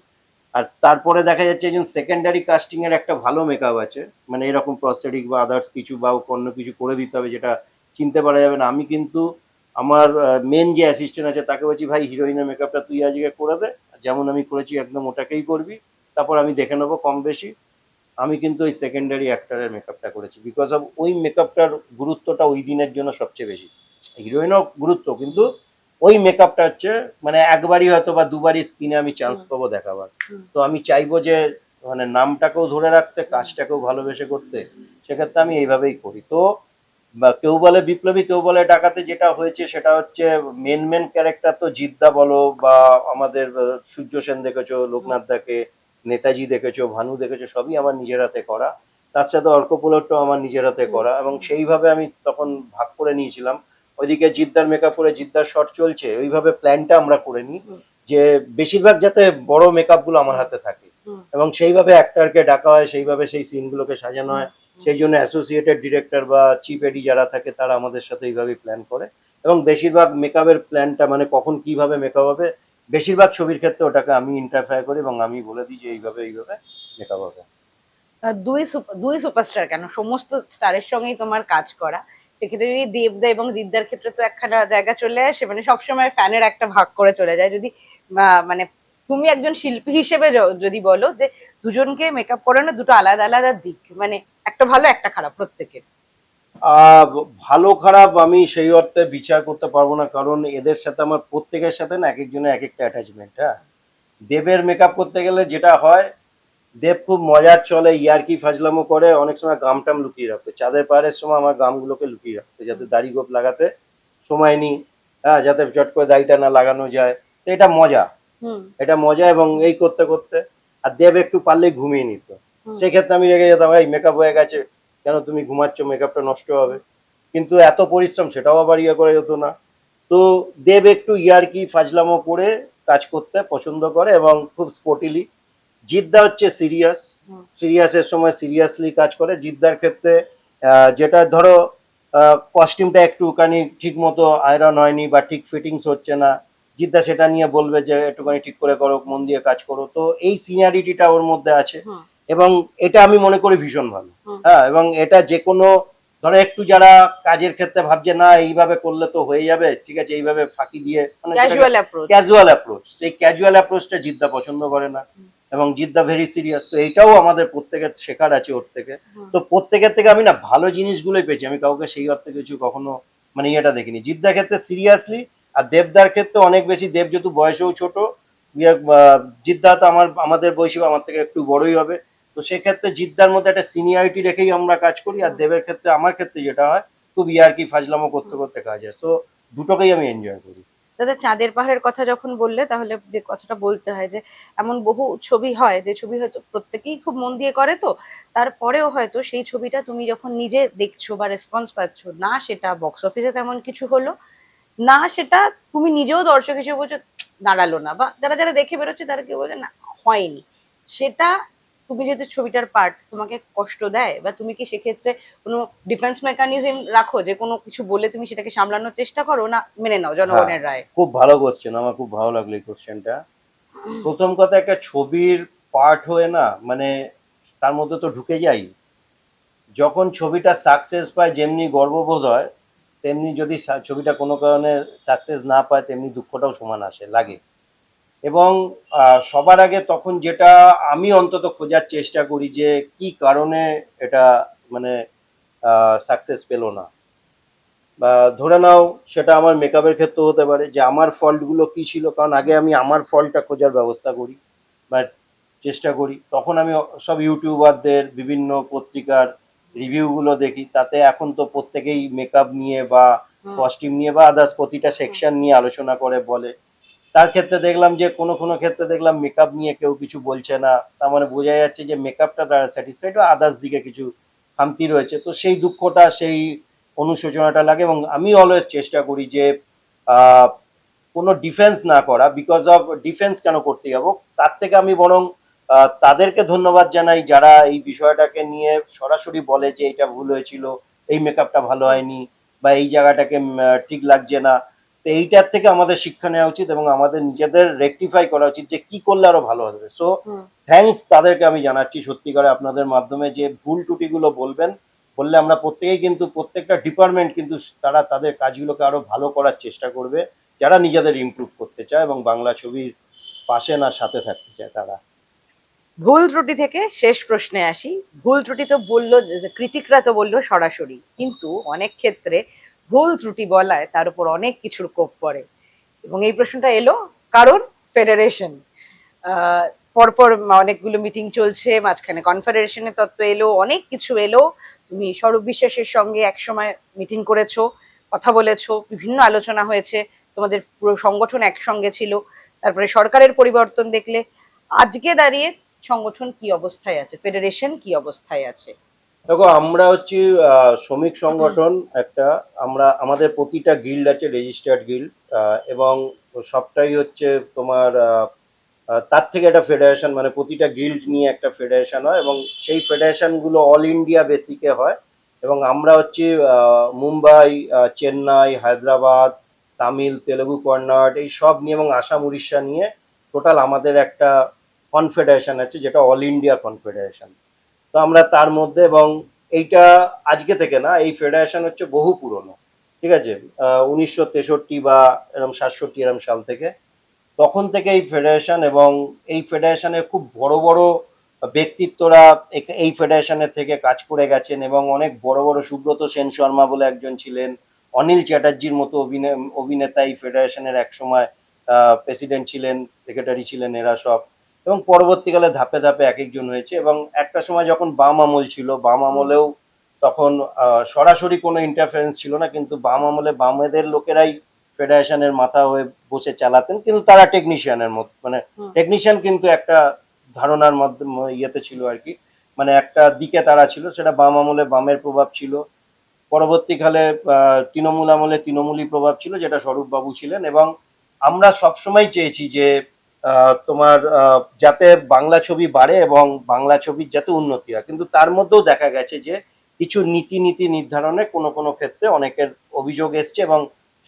আর তারপরে দেখা যাচ্ছে একজন সেকেন্ডারি কাস্টিং এর একটা ভালো মেকআপ আছে, মানে এরকম প্রস্থেটিক বা আদার্স কিছু বা অন্য কিছু করে দিতে হবে যেটা চিনতে পারা যাবে না, আমি কিন্তু আমার মেন যে অ্যাসিস্ট্যান্ট আছে তাকে বলছি ভাই হিরোইনের মেকআপটা তুই আজকে করে দে, যেমন আমি করেছি একদম ওটাকেই করবি, তারপর আমি দেখে নেবো কম বেশি। আমি কিন্তু ওই সেকেন্ডারি অ্যাক্টরের মেকআপটা করেছি, বিকজ অফ ওই মেকআপটার গুরুত্বটা ওই দিনের জন্য সবচেয়ে বেশি। হিরোইনও গুরুত্ব, কিন্তু ওই মেকআপটা হচ্ছে মানে একবারই হয়তো বা দুবারই স্ক্রিনে আমি চান্স পাবো দেখাবার। তো আমি চাইবো যে মানে নামটাকেও ধরে রাখতে, কাজটাকেও ভালোবেসে করতে, সেক্ষেত্রে আমি এইভাবেই করি। তো বা কেউ বলে বিপ্লবী, কেউ বলে ডাকাতে, যেটা হয়েছে সেটা হচ্ছে মেন মেন ক্যারেক্টার তো জিদ্দা বলো বা আমাদের সূর্য সেন দেখেছো, লোকনাথ দাকে, নেতাজি দেখেছো, ভানু দেখেছো, সবই আমার নিজের হাতে করা। তার সাথে অর্কপোলটাও আমার নিজের হাতে করা, এবং সেইভাবে আমি তখন ভাগ করে নিয়েছিলাম। ওইদিকে জিদ্দার মেকআপ করে জিদ্দার শট চলছে, ওইভাবে প্ল্যানটা আমরা করে নিই যে বেশিরভাগ যাতে বড় মেকআপ গুলো আমার হাতে থাকে, এবং সেইভাবে অ্যাক্টরকে ডাকা হয়, সেইভাবে সেই সিনগুলোকে সাজানো হয়। সেই জন্য অ্যাসোসিয়েটেড ডিরেক্টর বা চিফ এডি যারা থাকে তারা আমাদের সাথে এইভাবেই প্ল্যান করে, এবং বেশিরভাগ মেকআপের প্ল্যানটা মানে কখন কিভাবে মেকআপ হবে, বেশিরভাগ ছবির ক্ষেত্রে ওটাকে আমি ইন্টারফেয়ার করি এবং আমি বলে দিই যে এইভাবে এইভাবে মেকআপ হবে। দুই সুপারস্টার কেন, সমস্ত স্টারের সঙ্গেই তোমার কাজ করা, সেক্ষেত্রে যদি দেবদা এবং জিদ্দার ক্ষেত্রে তো একখানা জায়গা চলে আসে, মানে সবসময় ফ্যানের একটা ভাগ করে চলে যায়। যদি মানে তুমি একজন শিল্পী হিসেবে যদি বলো যে দুজনকে মেকআপ করানো দুটো আলাদা আলাদা দিক, মানে একটা ভালো একটা খারাপ প্রত্যেকের। ভালো খারাপ আমি সেই অর্থে বিচার করতে পারবো না, কারণ এদের সাথে আমার প্রত্যেকের সাথে না এক একজনের এক একটা অ্যাটাচমেন্ট। হ্যাঁ, দেবের মেকআপ করতে গেলে যেটা হয়, দেব খুব মজার চলে, ইয়ার্কি ফাজলামো করে, অনেক সময় গাম টাম লুকিয়ে রাখতো, চাঁদের পাহাড়ের সময় আমার গামগুলোকে লুকিয়ে রাখতো যাতে দাড়ি গোপ লাগাতে সময় নিই, হ্যাঁ যাতে চট করে দাড়িটা না লাগানো যায়। তো এটা মজা, এটা মজা, এবং এই করতে করতে আর দেব একটু পারলে ঘুমিয়ে নিত, সেক্ষেত্রে আমি রেগে যেতাম, এই মেকআপ হয়ে গেছে কেন তুমি ঘুমাচ্ছ, মেকআপটা নষ্ট হবে, কিন্তু এত পরিশ্রম সেটাও আবার ইয়ে করে যেত না। তো দেব একটু ইয়ার্কি ফাজলামো করে কাজ করতে পছন্দ করে এবং খুব স্পোর্টিলি। জিদ্দা হচ্ছে সিরিয়াস, সিরিয়াসের সময় সিরিয়াসলি কাজ করে। জিদ্দার ক্ষেত্রে যেটা ধরো কস্টিউমটা একটুখানি ঠিক মতো আয়রন হয়নি বা ঠিক ফিটিংস হচ্ছে না, জিদ্দা সেটা নিয়ে বলবে যে একটুখানি ঠিক করে করো, মন দিয়ে কাজ করো। তো এই সিনিয়রিটিটা ওর মধ্যে আছে এবং এটা আমি মনে করি ভীষণ ভালো। হ্যাঁ, এবং এটা যে কোনো ধরো একটু যারা কাজের ক্ষেত্রে ভাবছে না এইভাবে করলে তো হয়ে যাবে, ঠিক আছে এইভাবে ফাঁকি দিয়ে, মানে ক্যাজুয়াল অ্যাপ্রোচ। ক্যাজুয়াল অ্যাপ্রোচ, সেই ক্যাজুয়াল অ্যাপ্রোচটা জিদ্দা পছন্দ করে না এবং জিদ্দা ভেরি সিরিয়াস। তো এইটাও আমাদের প্রত্যেকের শেখার আছে ওর থেকে। তো প্রত্যেকের থেকে আমি না ভালো জিনিসগুলোই পেয়েছি, আমি কাউকে সেই অর্থে কিছু কখনো মানে ইয়েটা দেখিনি। জিদ্দার ক্ষেত্রে সিরিয়াসলি, আর দেবদার ক্ষেত্রে অনেক বেশি। দেব যেহেতু বয়সেও ছোট, জিদ্দা তো আমাদের বয়সী, আমার থেকে একটু বড়ই হবে। তো সেক্ষেত্রে জিদ্দার মধ্যে একটা সিনিয়রিটি রেখেই আমরা কাজ করি। আর দেবের ক্ষেত্রে, আমার ক্ষেত্রে যেটা হয়, খুব ইয়ার্কি ফাজলামো করতে করতে কাজ হয়। তো দুটোকেই আমি এনজয় করি। দাদা, চাঁদের পাহাড়ের কথা যখন বললে, তাহলে যে কথাটা বলতে হয় যে এমন বহু ছবি হয় যে ছবি হয়তো প্রত্যেকেই খুব মন দিয়ে করে, তো তারপরেও হয়তো সেই ছবিটা তুমি যখন নিজে দেখছো বা রেসপন্স পাচ্ছ না, সেটা বক্স অফিসে তেমন কিছু হলো না, সেটা তুমি নিজেও দর্শক হিসেবে বলছো দাঁড়ালো না, বা যারা যারা দেখে বেরোচ্ছে তারা কেউ বলে না হয়নি, সেটা তুমি যেহেতু ছবিটার পার্ট, তোমাকে কষ্ট দেয়? বা তুমি কি সেক্ষেত্রে কোনো ডিফেন্স মেকানিজম রাখো যে কোনো কিছু বলে তুমি সেটাকে সামলানোর চেষ্টা করো, না মেনে নাও হ্যাঁ, জনগণের রায়? খুব ভালো কোশ্চেন, আমার খুব ভালো লাগলো এই কোশ্চেনটা। প্রথম কথা, একটা ছবির পার্ট হয়ে না মানে তার মধ্যে তো ঢুকে যাই। যখন ছবিটা সাকসেস পায় যেমনি গর্ববোধ হয়, তেমনি যদি ছবিটা কোনো কারণে সাকসেস না পায়, তেমনি দুঃখটাও সমান আসে লাগে। এবং সবার আগে তখন যেটা আমি অন্তত খোঁজার চেষ্টা করি যে কি কারণে এটা মানে সাকসেস পেলো না। বা ধরে নাও সেটা আমার মেকআপের ক্ষেত্রে হতে পারে, যে আমার ফল্টগুলো কি ছিল, কারণ আগে আমি আমার ফল্টটা খোঁজার ব্যবস্থা করি বা চেষ্টা করি। তখন আমি সব ইউটিউবারদের, বিভিন্ন পত্রিকার রিভিউগুলো দেখি। তাতে এখন তো প্রত্যেকেই মেকআপ নিয়ে বা কস্টিউম নিয়ে বা আদার্স প্রতিটা সেকশন নিয়ে আলোচনা করে বলে। তার ক্ষেত্রে দেখলাম যে কোনো কোনো ক্ষেত্রে দেখলাম মেকআপ নিয়ে কেউ কিছু বলছে না, তার মানে বোঝা যাচ্ছে যে মেকআপটা তারা স্যাটিসফাইড, বা আদার্স দিকে কিছু খামতি রয়েছে। তো সেই দুঃখটা, সেই অনুশোচনাটা লাগে। এবং আমি অলওয়েজ চেষ্টা করি যে আহ, কোনো ডিফেন্স না করা। বিকজ অফ ডিফেন্স কেন করতে যাবো, তার থেকে আমি বরং তাদেরকে ধন্যবাদ জানাই যারা এই বিষয়টাকে নিয়ে সরাসরি বলে যে এটা ভুল হয়েছিল, এই মেকআপটা ভালো হয়নি, বা এই জায়গাটাকে ঠিক লাগছে না। তো এইটার থেকে আমাদের শিক্ষা নেওয়া উচিত এবং আমাদের নিজেদের রেকটিফাই করা উচিত যে কি করলে আরো ভালো হবে। সো থ্যাঙ্কস তাদেরকে আমি জানাচ্ছি সত্যিকারে আপনাদের মাধ্যমে, যে ভুল ত্রুটিগুলো বলবেন, বললে আমরা প্রত্যেকেই কিন্তু, প্রত্যেকটা ডিপার্টমেন্ট কিন্তু তারা তাদের কাজগুলোকে আরো ভালো করার চেষ্টা করবে, যারা নিজেদের ইমপ্রুভ করতে চায় এবং বাংলা ছবির পাশে না সাথে থাকতে চায় তারা। ভুল ত্রুটি থেকে শেষ প্রশ্নে আসি। ভুল ত্রুটি তো বললো, ক্রিটিকরা তো বললো সরাসরি, কিন্তু অনেক ক্ষেত্রে ভুল ত্রুটি বলায় তার উপর অনেক কিছুর কোপ পড়ে, এবং এই প্রশ্নটা এলো কারণ ফেডারেশন পরপর অনেকগুলো মিটিং চলছে, মাঝখানে কনফেডারেশনের তত্ত্ব এলো, অনেক কিছু এলো। তুমি স্বরূপ বিশ্বাসের সঙ্গে একসময় মিটিং করেছো, কথা বলেছো, বিভিন্ন আলোচনা হয়েছে, তোমাদের পুরো সংগঠন একসঙ্গে ছিল, তারপরে সরকারের পরিবর্তন দেখলে, আজকে দাঁড়িয়ে সংগঠন কি অবস্থায় আছে, ফেডারেশন কি অবস্থায় আছে? দেখো, আমরা হচ্ছি শ্রমিক সংগঠন একটা। আমরা, আমাদের প্রতিটা গিল্ড আছে, রেজিস্টার্ড গিল্ড, এবং সবটাই হচ্ছে তোমার তার থেকে একটা ফেডারেশন, মানে প্রতিটা গিল্ড নিয়ে একটা ফেডারেশন হয় এবং সেই ফেডারেশনগুলো অল ইন্ডিয়া বেসিকে হয়। এবং আমরা হচ্ছে মুম্বাই, চেন্নাই, হায়দ্রাবাদ, তামিল, তেলেগু, কর্ণাটক এই সব নিয়ে এবং আসাম, উড়িষ্যা নিয়ে টোটাল আমাদের একটা কনফেডারেশন আছে, যেটা অল ইন্ডিয়া কনফেডারেশন। তো আমরা তার মধ্যে, এবং এইটা আজকে থেকে না, এই ফেডারেশন হচ্ছে বহু পুরনো, ঠিক আছে, 1963 বা এরকম 67 এরকম সাল থেকে, তখন থেকে এই ফেডারেশন। এবং এই ফেডারেশনে খুব বড় বড় ব্যক্তিত্বরা এই ফেডারেশনের থেকে কাজ করে গেছেন এবং অনেক বড় বড়, সুব্রত সেন শর্মা বলে একজন ছিলেন, অনিল চ্যাটার্জির মতো অভিনেতা এই ফেডারেশনের একসময় প্রেসিডেন্ট ছিলেন, সেক্রেটারি ছিলেন, এরা সব। এবং পরবর্তীকালে ধাপে ধাপে এক একজন হয়েছে। এবং একটা সময় যখন বাম আমল ছিল, বাম আমলেও তখন সরাসরি কোনো ইন্টারফারেন্স ছিল না, কিন্তু বাম আমলে বামেদের লোকেরাই ফেডারেশনের মাথা হয়ে বসে চালাতেন, কিন্তু তারা টেকনিশিয়ানের মতো, মানে টেকনিশিয়ান কিন্তু একটা ধারণার মাধ্যমে ইয়েতে ছিল আর কি, মানে একটা দিকে তারা ছিল, সেটা বাম আমলে বামের প্রভাব ছিল, পরবর্তীকালে তৃণমূল আমলে তৃণমূলী প্রভাব ছিল, যেটা স্বরূপ বাবু ছিলেন। এবং আমরা সবসময় চেয়েছি যে তোমার যাতে বাংলা ছবি বাড়ে এবং বাংলা ছবির যাতে উন্নতি হয়, কিন্তু তার মধ্যেও দেখা গেছে যে কিছু নীতি নির্ধারণে কোনো কোনো ক্ষেত্রে অনেকের অভিযোগ এসছে এবং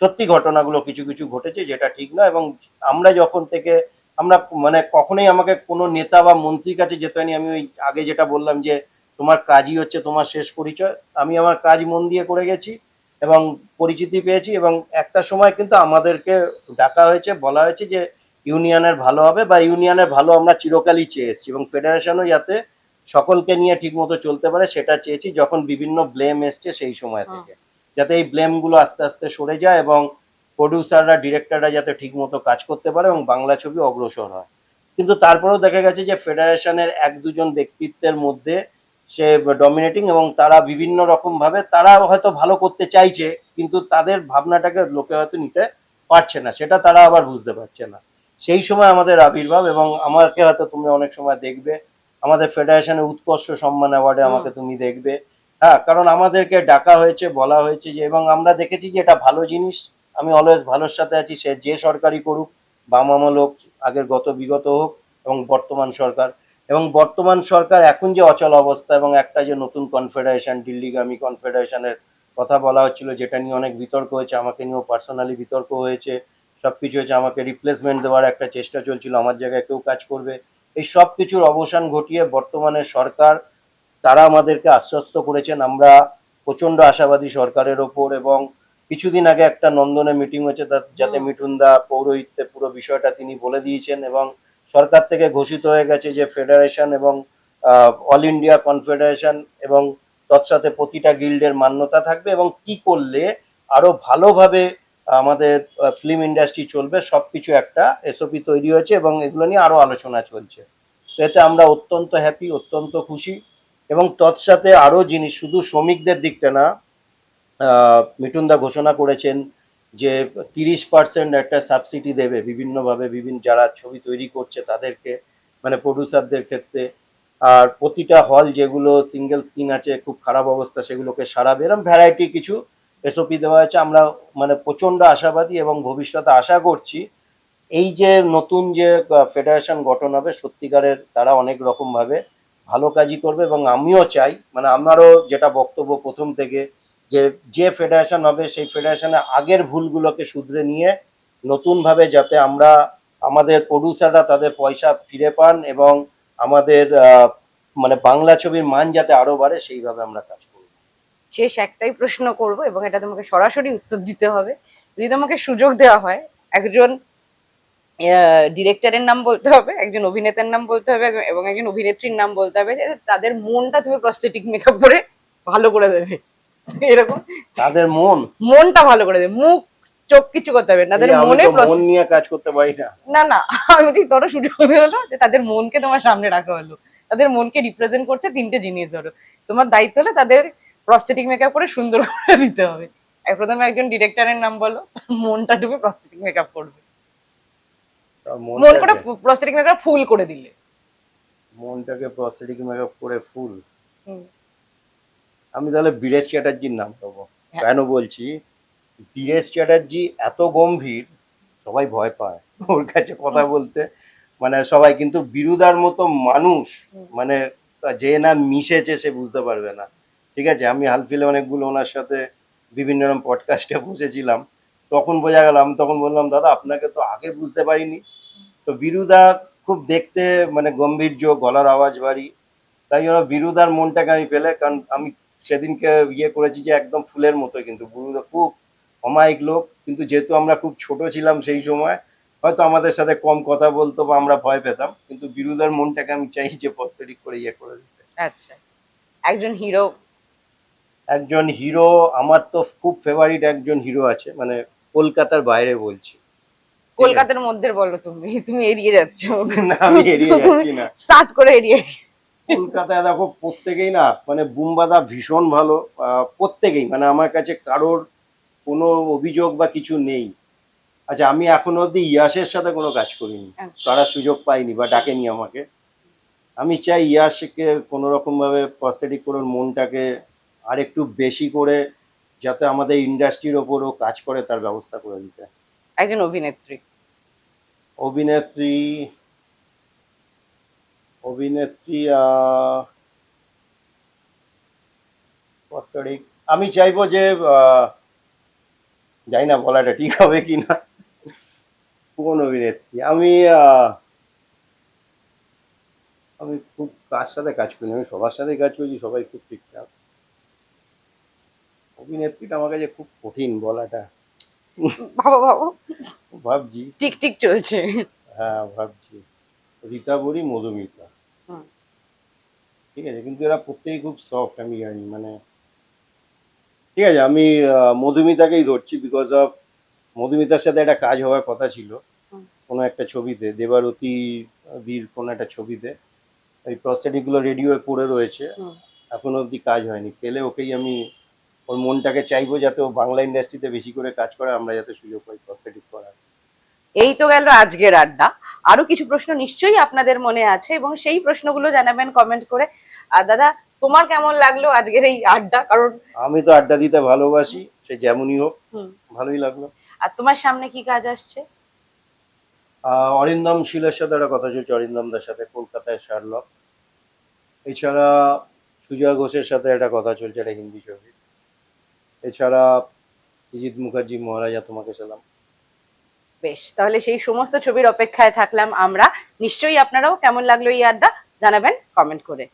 সত্যি ঘটনাগুলো কিছু কিছু ঘটেছে যেটা ঠিক নয়। এবং আমরা যখন থেকে আমরা মানে কখনোই আমাকে কোনো নেতা বা মন্ত্রীর কাছে যেতে হয়নি। আমি ওই আগে যেটা বললাম যে তোমার কাজই হচ্ছে তোমার শেষ পরিচয়, আমি আমার কাজ মন দিয়ে করে গেছি এবং পরিচিতি পেয়েছি। এবং একটা সময় কিন্তু আমাদেরকে ডাকা হয়েছে, বলা হয়েছে যে ইউনিয়নের ভালো হবে বা ইউনিয়নের ভালো আমরা চিরকালই চেয়ে এসেছি এবং ফেডারেশনও যাতে সকলকে নিয়ে ঠিক মতো চলতে পারে সেটা চেয়েছি। যখন বিভিন্ন ব্লেম এসছে সেই সময় থেকে যাতে এই ব্লেমগুলো আস্তে আস্তে সরে যায় এবং প্রডিউসাররা ডিরেক্টররা যাতে ঠিক মতো কাজ করতে পারে এবং বাংলা ছবি অগ্রসর হয়। কিন্তু তারপরেও দেখা গেছে যে ফেডারেশনের এক দুজন ব্যক্তিত্বের মধ্যে সে ডমিনেটিং এবং তারা বিভিন্ন রকম ভাবে তারা হয়তো ভালো করতে চাইছে কিন্তু তাদের ভাবনাটাকে লোকে হয়তো নিতে পারছে না, সেটা তারা আবার বুঝতে পারছে না। সেই সময় আমাদের আবির্ভাব এবং আমাকে হয়তো তুমি অনেক সময় দেখবে আমাদের ফেডারেশনের উৎকর্ষ সম্মান অ্যাওয়ার্ডে আমাকে তুমি দেখবে। হ্যাঁ, কারণ আমাদেরকে ডাকা হয়েছে, বলা হয়েছে যে, এবং আমরা দেখেছি যে এটা ভালো জিনিস। আমি অলওয়েজ ভালোর সাথে আছি, সে যে সরকারই করুক, বাম আমল হোক, আগের বিগত হোক এবং বর্তমান সরকার। এবং বর্তমান সরকার এখন যে অচল অবস্থা এবং একটা যে নতুন কনফেডারেশন, দিল্লিগামী কনফেডারেশনের কথা বলা হচ্ছিল, যেটা নিয়ে অনেক বিতর্ক হয়েছে, আমাকে নিয়েও পার্সোনালি বিতর্ক হয়েছে, সবকিছু হয়েছে, আমাকে রিপ্লেসমেন্ট দেওয়ার একটা চেষ্টা চলছিল, আমার জায়গায় কেউ কাজ করবে। এই সব কিছুর অবসান ঘটিয়ে বর্তমানে সরকার তারা আমাদেরকে আশ্বস্ত করেছেন। আমরা প্রচন্ড আশাবাদী সরকারের ওপর। এবং কিছুদিন আগে একটা নন্দনে মিটিং হয়েছে যাতে মিঠুনদা পৌরোহিত্যে পুরো বিষয়টা তিনি বলে দিয়েছেন এবং সরকার থেকে ঘোষিত হয়ে গেছে যে ফেডারেশন এবং অল ইন্ডিয়া কনফেডারেশন এবং তৎসাথে প্রতিটা গিল্ডের মান্যতা থাকবে এবং কি করলে আরো ভালোভাবে আমাদের ফিল্ম ইন্ডাস্ট্রি চলবে সবকিছু একটা এসওপি তৈরি হয়েছে এবং এগুলো নিয়ে আরো আলোচনা চলছে। তো এতে আমরা অত্যন্ত হ্যাপি, অত্যন্ত খুশি। এবং তৎসাথে আরো জিনিস, শুধু শ্রমিকদের দিকটা না, মিঠুনদা ঘোষণা করেছেন যে 30% একটা সাবসিডি দেবে বিভিন্নভাবে, বিভিন্ন যারা ছবি তৈরি করছে তাদেরকে, মানে প্রডিউসারদের ক্ষেত্রে। আর প্রতিটা হল যেগুলো সিঙ্গেল স্ক্রিন আছে খুব খারাপ অবস্থা সেগুলোকে সারাবে, এরকম ভ্যারাইটি কিছু এসওপি দেওয়া হয়েছে। আমরা মানে প্রচন্ড আশাবাদী এবং ভবিষ্যতে আশা করছি এই যে নতুন যে ফেডারেশন গঠন হবে সত্যিকারের তারা অনেক রকম ভাবে ভালো কাজই করবে। এবং আমিও চাই, মানে আমারও যেটা বক্তব্য প্রথম থেকে, যে যে ফেডারেশন হবে সেই ফেডারেশনে আগের ভুলগুলোকে শুধরে নিয়ে নতুন ভাবে যাতে আমরা আমাদের প্রডিউসাররা তাদের পয়সা ফিরে পান এবং আমাদের মানে বাংলা ছবির মান যাতে আরো বাড়ে সেইভাবে আমরা কাজ করব। শেষ একটাই প্রশ্ন করব এবং এটা তোমাকে সরাসরি উত্তর দিতে হবে। যদি তোমাকে সুযোগ দেওয়া হয়, একজন ডিরেক্টরের নাম বলতে হবে, একজন অভিনেতার নাম বলতে হবে এবং একজন অভিনেত্রীর নাম বলতে হবে যে তাদের মনটা তুমি প্রস্থেটিক মেকআপ করে ভালো করে দেবে, এরকম তাদের মনটা ভালো করে দেবে, মুখ চোখ কিছু করতে হবে না, তাদের আমি মনে তো মন নিয়ে কাজ করতে পারি না। না না, আমি ঠিক ধরো সুযোগ হলো যে তাদের মনকে তোমার সামনে রাখা হলো, তাদের মনকে রিপ্রেজেন্ট করছে তিনটে জিনিস, ধরো তোমার দায়িত্ব হলো তাদের প্রস্থেটিক মেকআপ করে সুন্দর করে দিতে হবে। প্রথমে একজন ডিরেক্টরের নাম বলো, মনটা ডুবে প্রস্থেটিক মেকআপ করবে, মন করে প্রস্থেটিক মেকআপ ফুল করে দিলে। মনটাকে প্রস্থেটিক মেকআপ করে ফুল, আমি তাহলে বীরেশ চ্যাটার্জির নাম পাবো। কেন বলছি, বীরেশ চ্যাটার্জি এত গম্ভীর, সবাই ভয় পায় ওর কাছে কথা বলতে, মানে সবাই। কিন্তু বিরুদার মতো মানুষ, মানে যে না মিশেছে সে বুঝতে পারবে না। ঠিক আছে, আমি হালফিলে অনেকগুলো ওনার সাথে বিভিন্ন রকম পডকাস্টে বসেছিলাম, তখন বোঝা গেল। আমি তখন বললাম দাদা আপনাকে তো আগে বুঝতে পারিনি। তো বিরুদা খুব দেখতে মানে গম্ভীর্য, গলার আওয়াজ ভারী, তাই জন্য বিরুদার মনটাকে আমি পেলে, কারণ আমি সেদিনকে ইয়ে করেছি যে একদম ফুলের মতো, কিন্তু বিরুদা খুব অমায়িক লোক। কিন্তু যেহেতু আমরা খুব ছোট ছিলাম সেই সময়, হয়তো আমাদের সাথে কম কথা বলতো বা আমরা ভয় পেতাম, কিন্তু বিরুদার মনটাকে আমি চাই যে প্রস্তরিক করে ইয়ে করে দিতে। আচ্ছা, একজন হিরো। একজন হিরো আমার তো খুব ফেভারিট একজন হিরো আছে, মানে কলকাতার বাইরে বলছি। কলকাতার মধ্যে বলো, তুমি তুমি এড়িয়ে যাচ্ছ। না আমি এড়িয়ে যাচ্ছি না, স্টার্ট করে এড়িয়ে। কলকাতায় দেখো প্রত্যেকেই না, মানে বুমবাদা ভীষণ ভালো, প্রত্যেকেই, মানে আমার কাছে কারোর কোনো অভিযোগ বা কিছু নেই। আচ্ছা, আমি এখনো অব্দি ইয়াসের সাথে কোনো কাজ করিনি, তারা সুযোগ পাইনি বা ডাকেনি আমাকে। আমি চাই ইয়াসকে কোনো রকম ভাবে প্রস্থেটিক করে ওর মনটাকে আর একটু বেশি করে যাতে আমাদের ইন্ডাস্ট্রির ওপরও কাজ করে তার ব্যবস্থা করে দিতে। একজন অভিনেত্রী। অভিনেত্রী অভিনেত্রী কস্তুরী, আমি চাইবো যে জানি না বলাটা ঠিক হবে কি না। কোন অভিনেত্রী, আমি খুব কার সাথে কাজ করি, আমি সবার সাথে কাজ করছি, সবাই খুব ঠিকঠাক। অভিনেত্রীটা আমার কাছে খুব কঠিন বলাটা। ভাবো ভাবো, ভাবছি। টিক টিক চলছে। হ্যাঁ ভাবছি, রীতা বড়ি, মধুমিতা। হুম। ঠিক আছে, কিন্তু এরা প্রত্যেকেই খুব সফট, আমি জানি, মানে ঠিক আছে, আমি মধুমিতাকেই ধরছি বিকজ অফ মধুমিতার সাথে একটা কাজ হওয়ার কথা ছিল হুম। কোনো একটা ছবিতে, দেবারতী বীর কোনো একটা ছবিতে। এই প্রস্থেটিক গুলো রেডি হয়ে পড়ে রয়েছে, হুম। এখনো অবধি কাজ হয়নি। পেলে ওকেই আমি, ওর মনটাকে চাইবো যাতে ও বাংলা ইন্ডাস্ট্রিতে বেশি করে কাজ করে, আমরা যাতে সুযোগ পাই প্রস্থেটিক করার। এই তো গেল আজকের আড্ডা। আরো কিছু প্রশ্ন নিশ্চয়ই আপনাদের মনে আছে এবং সেই প্রশ্নগুলো জানাবেন কমেন্ট করে। আর দাদা, তোমার কেমন লাগলো আজকের এই আড্ডা? কারণ আমি তো আড্ডা দিতে ভালোবাসি, সে যেমনই হোক, হুম, ভালোই লাগলো। আর তোমার সামনে কি কাজ আসছে? অরিন্দম শীলের সাথে একটা কথা চলছে, অরিন্দমদার সাথে, কলকাতায় শার্লক। এছাড়া সুজয় ঘোষের সাথে একটা কথা চলছে, একটা হিন্দি ছবি। এছাড়া অজিত মুখার্জি, মহারাজা তোমাকে সালাম। বেশ, তাহলে সেই সমস্ত ছবির অপেক্ষায় থাকলাম আমরা। নিশ্চয়ই আপনারাও কেমন লাগলো এই আড্ডা জানাবেন কমেন্ট করে।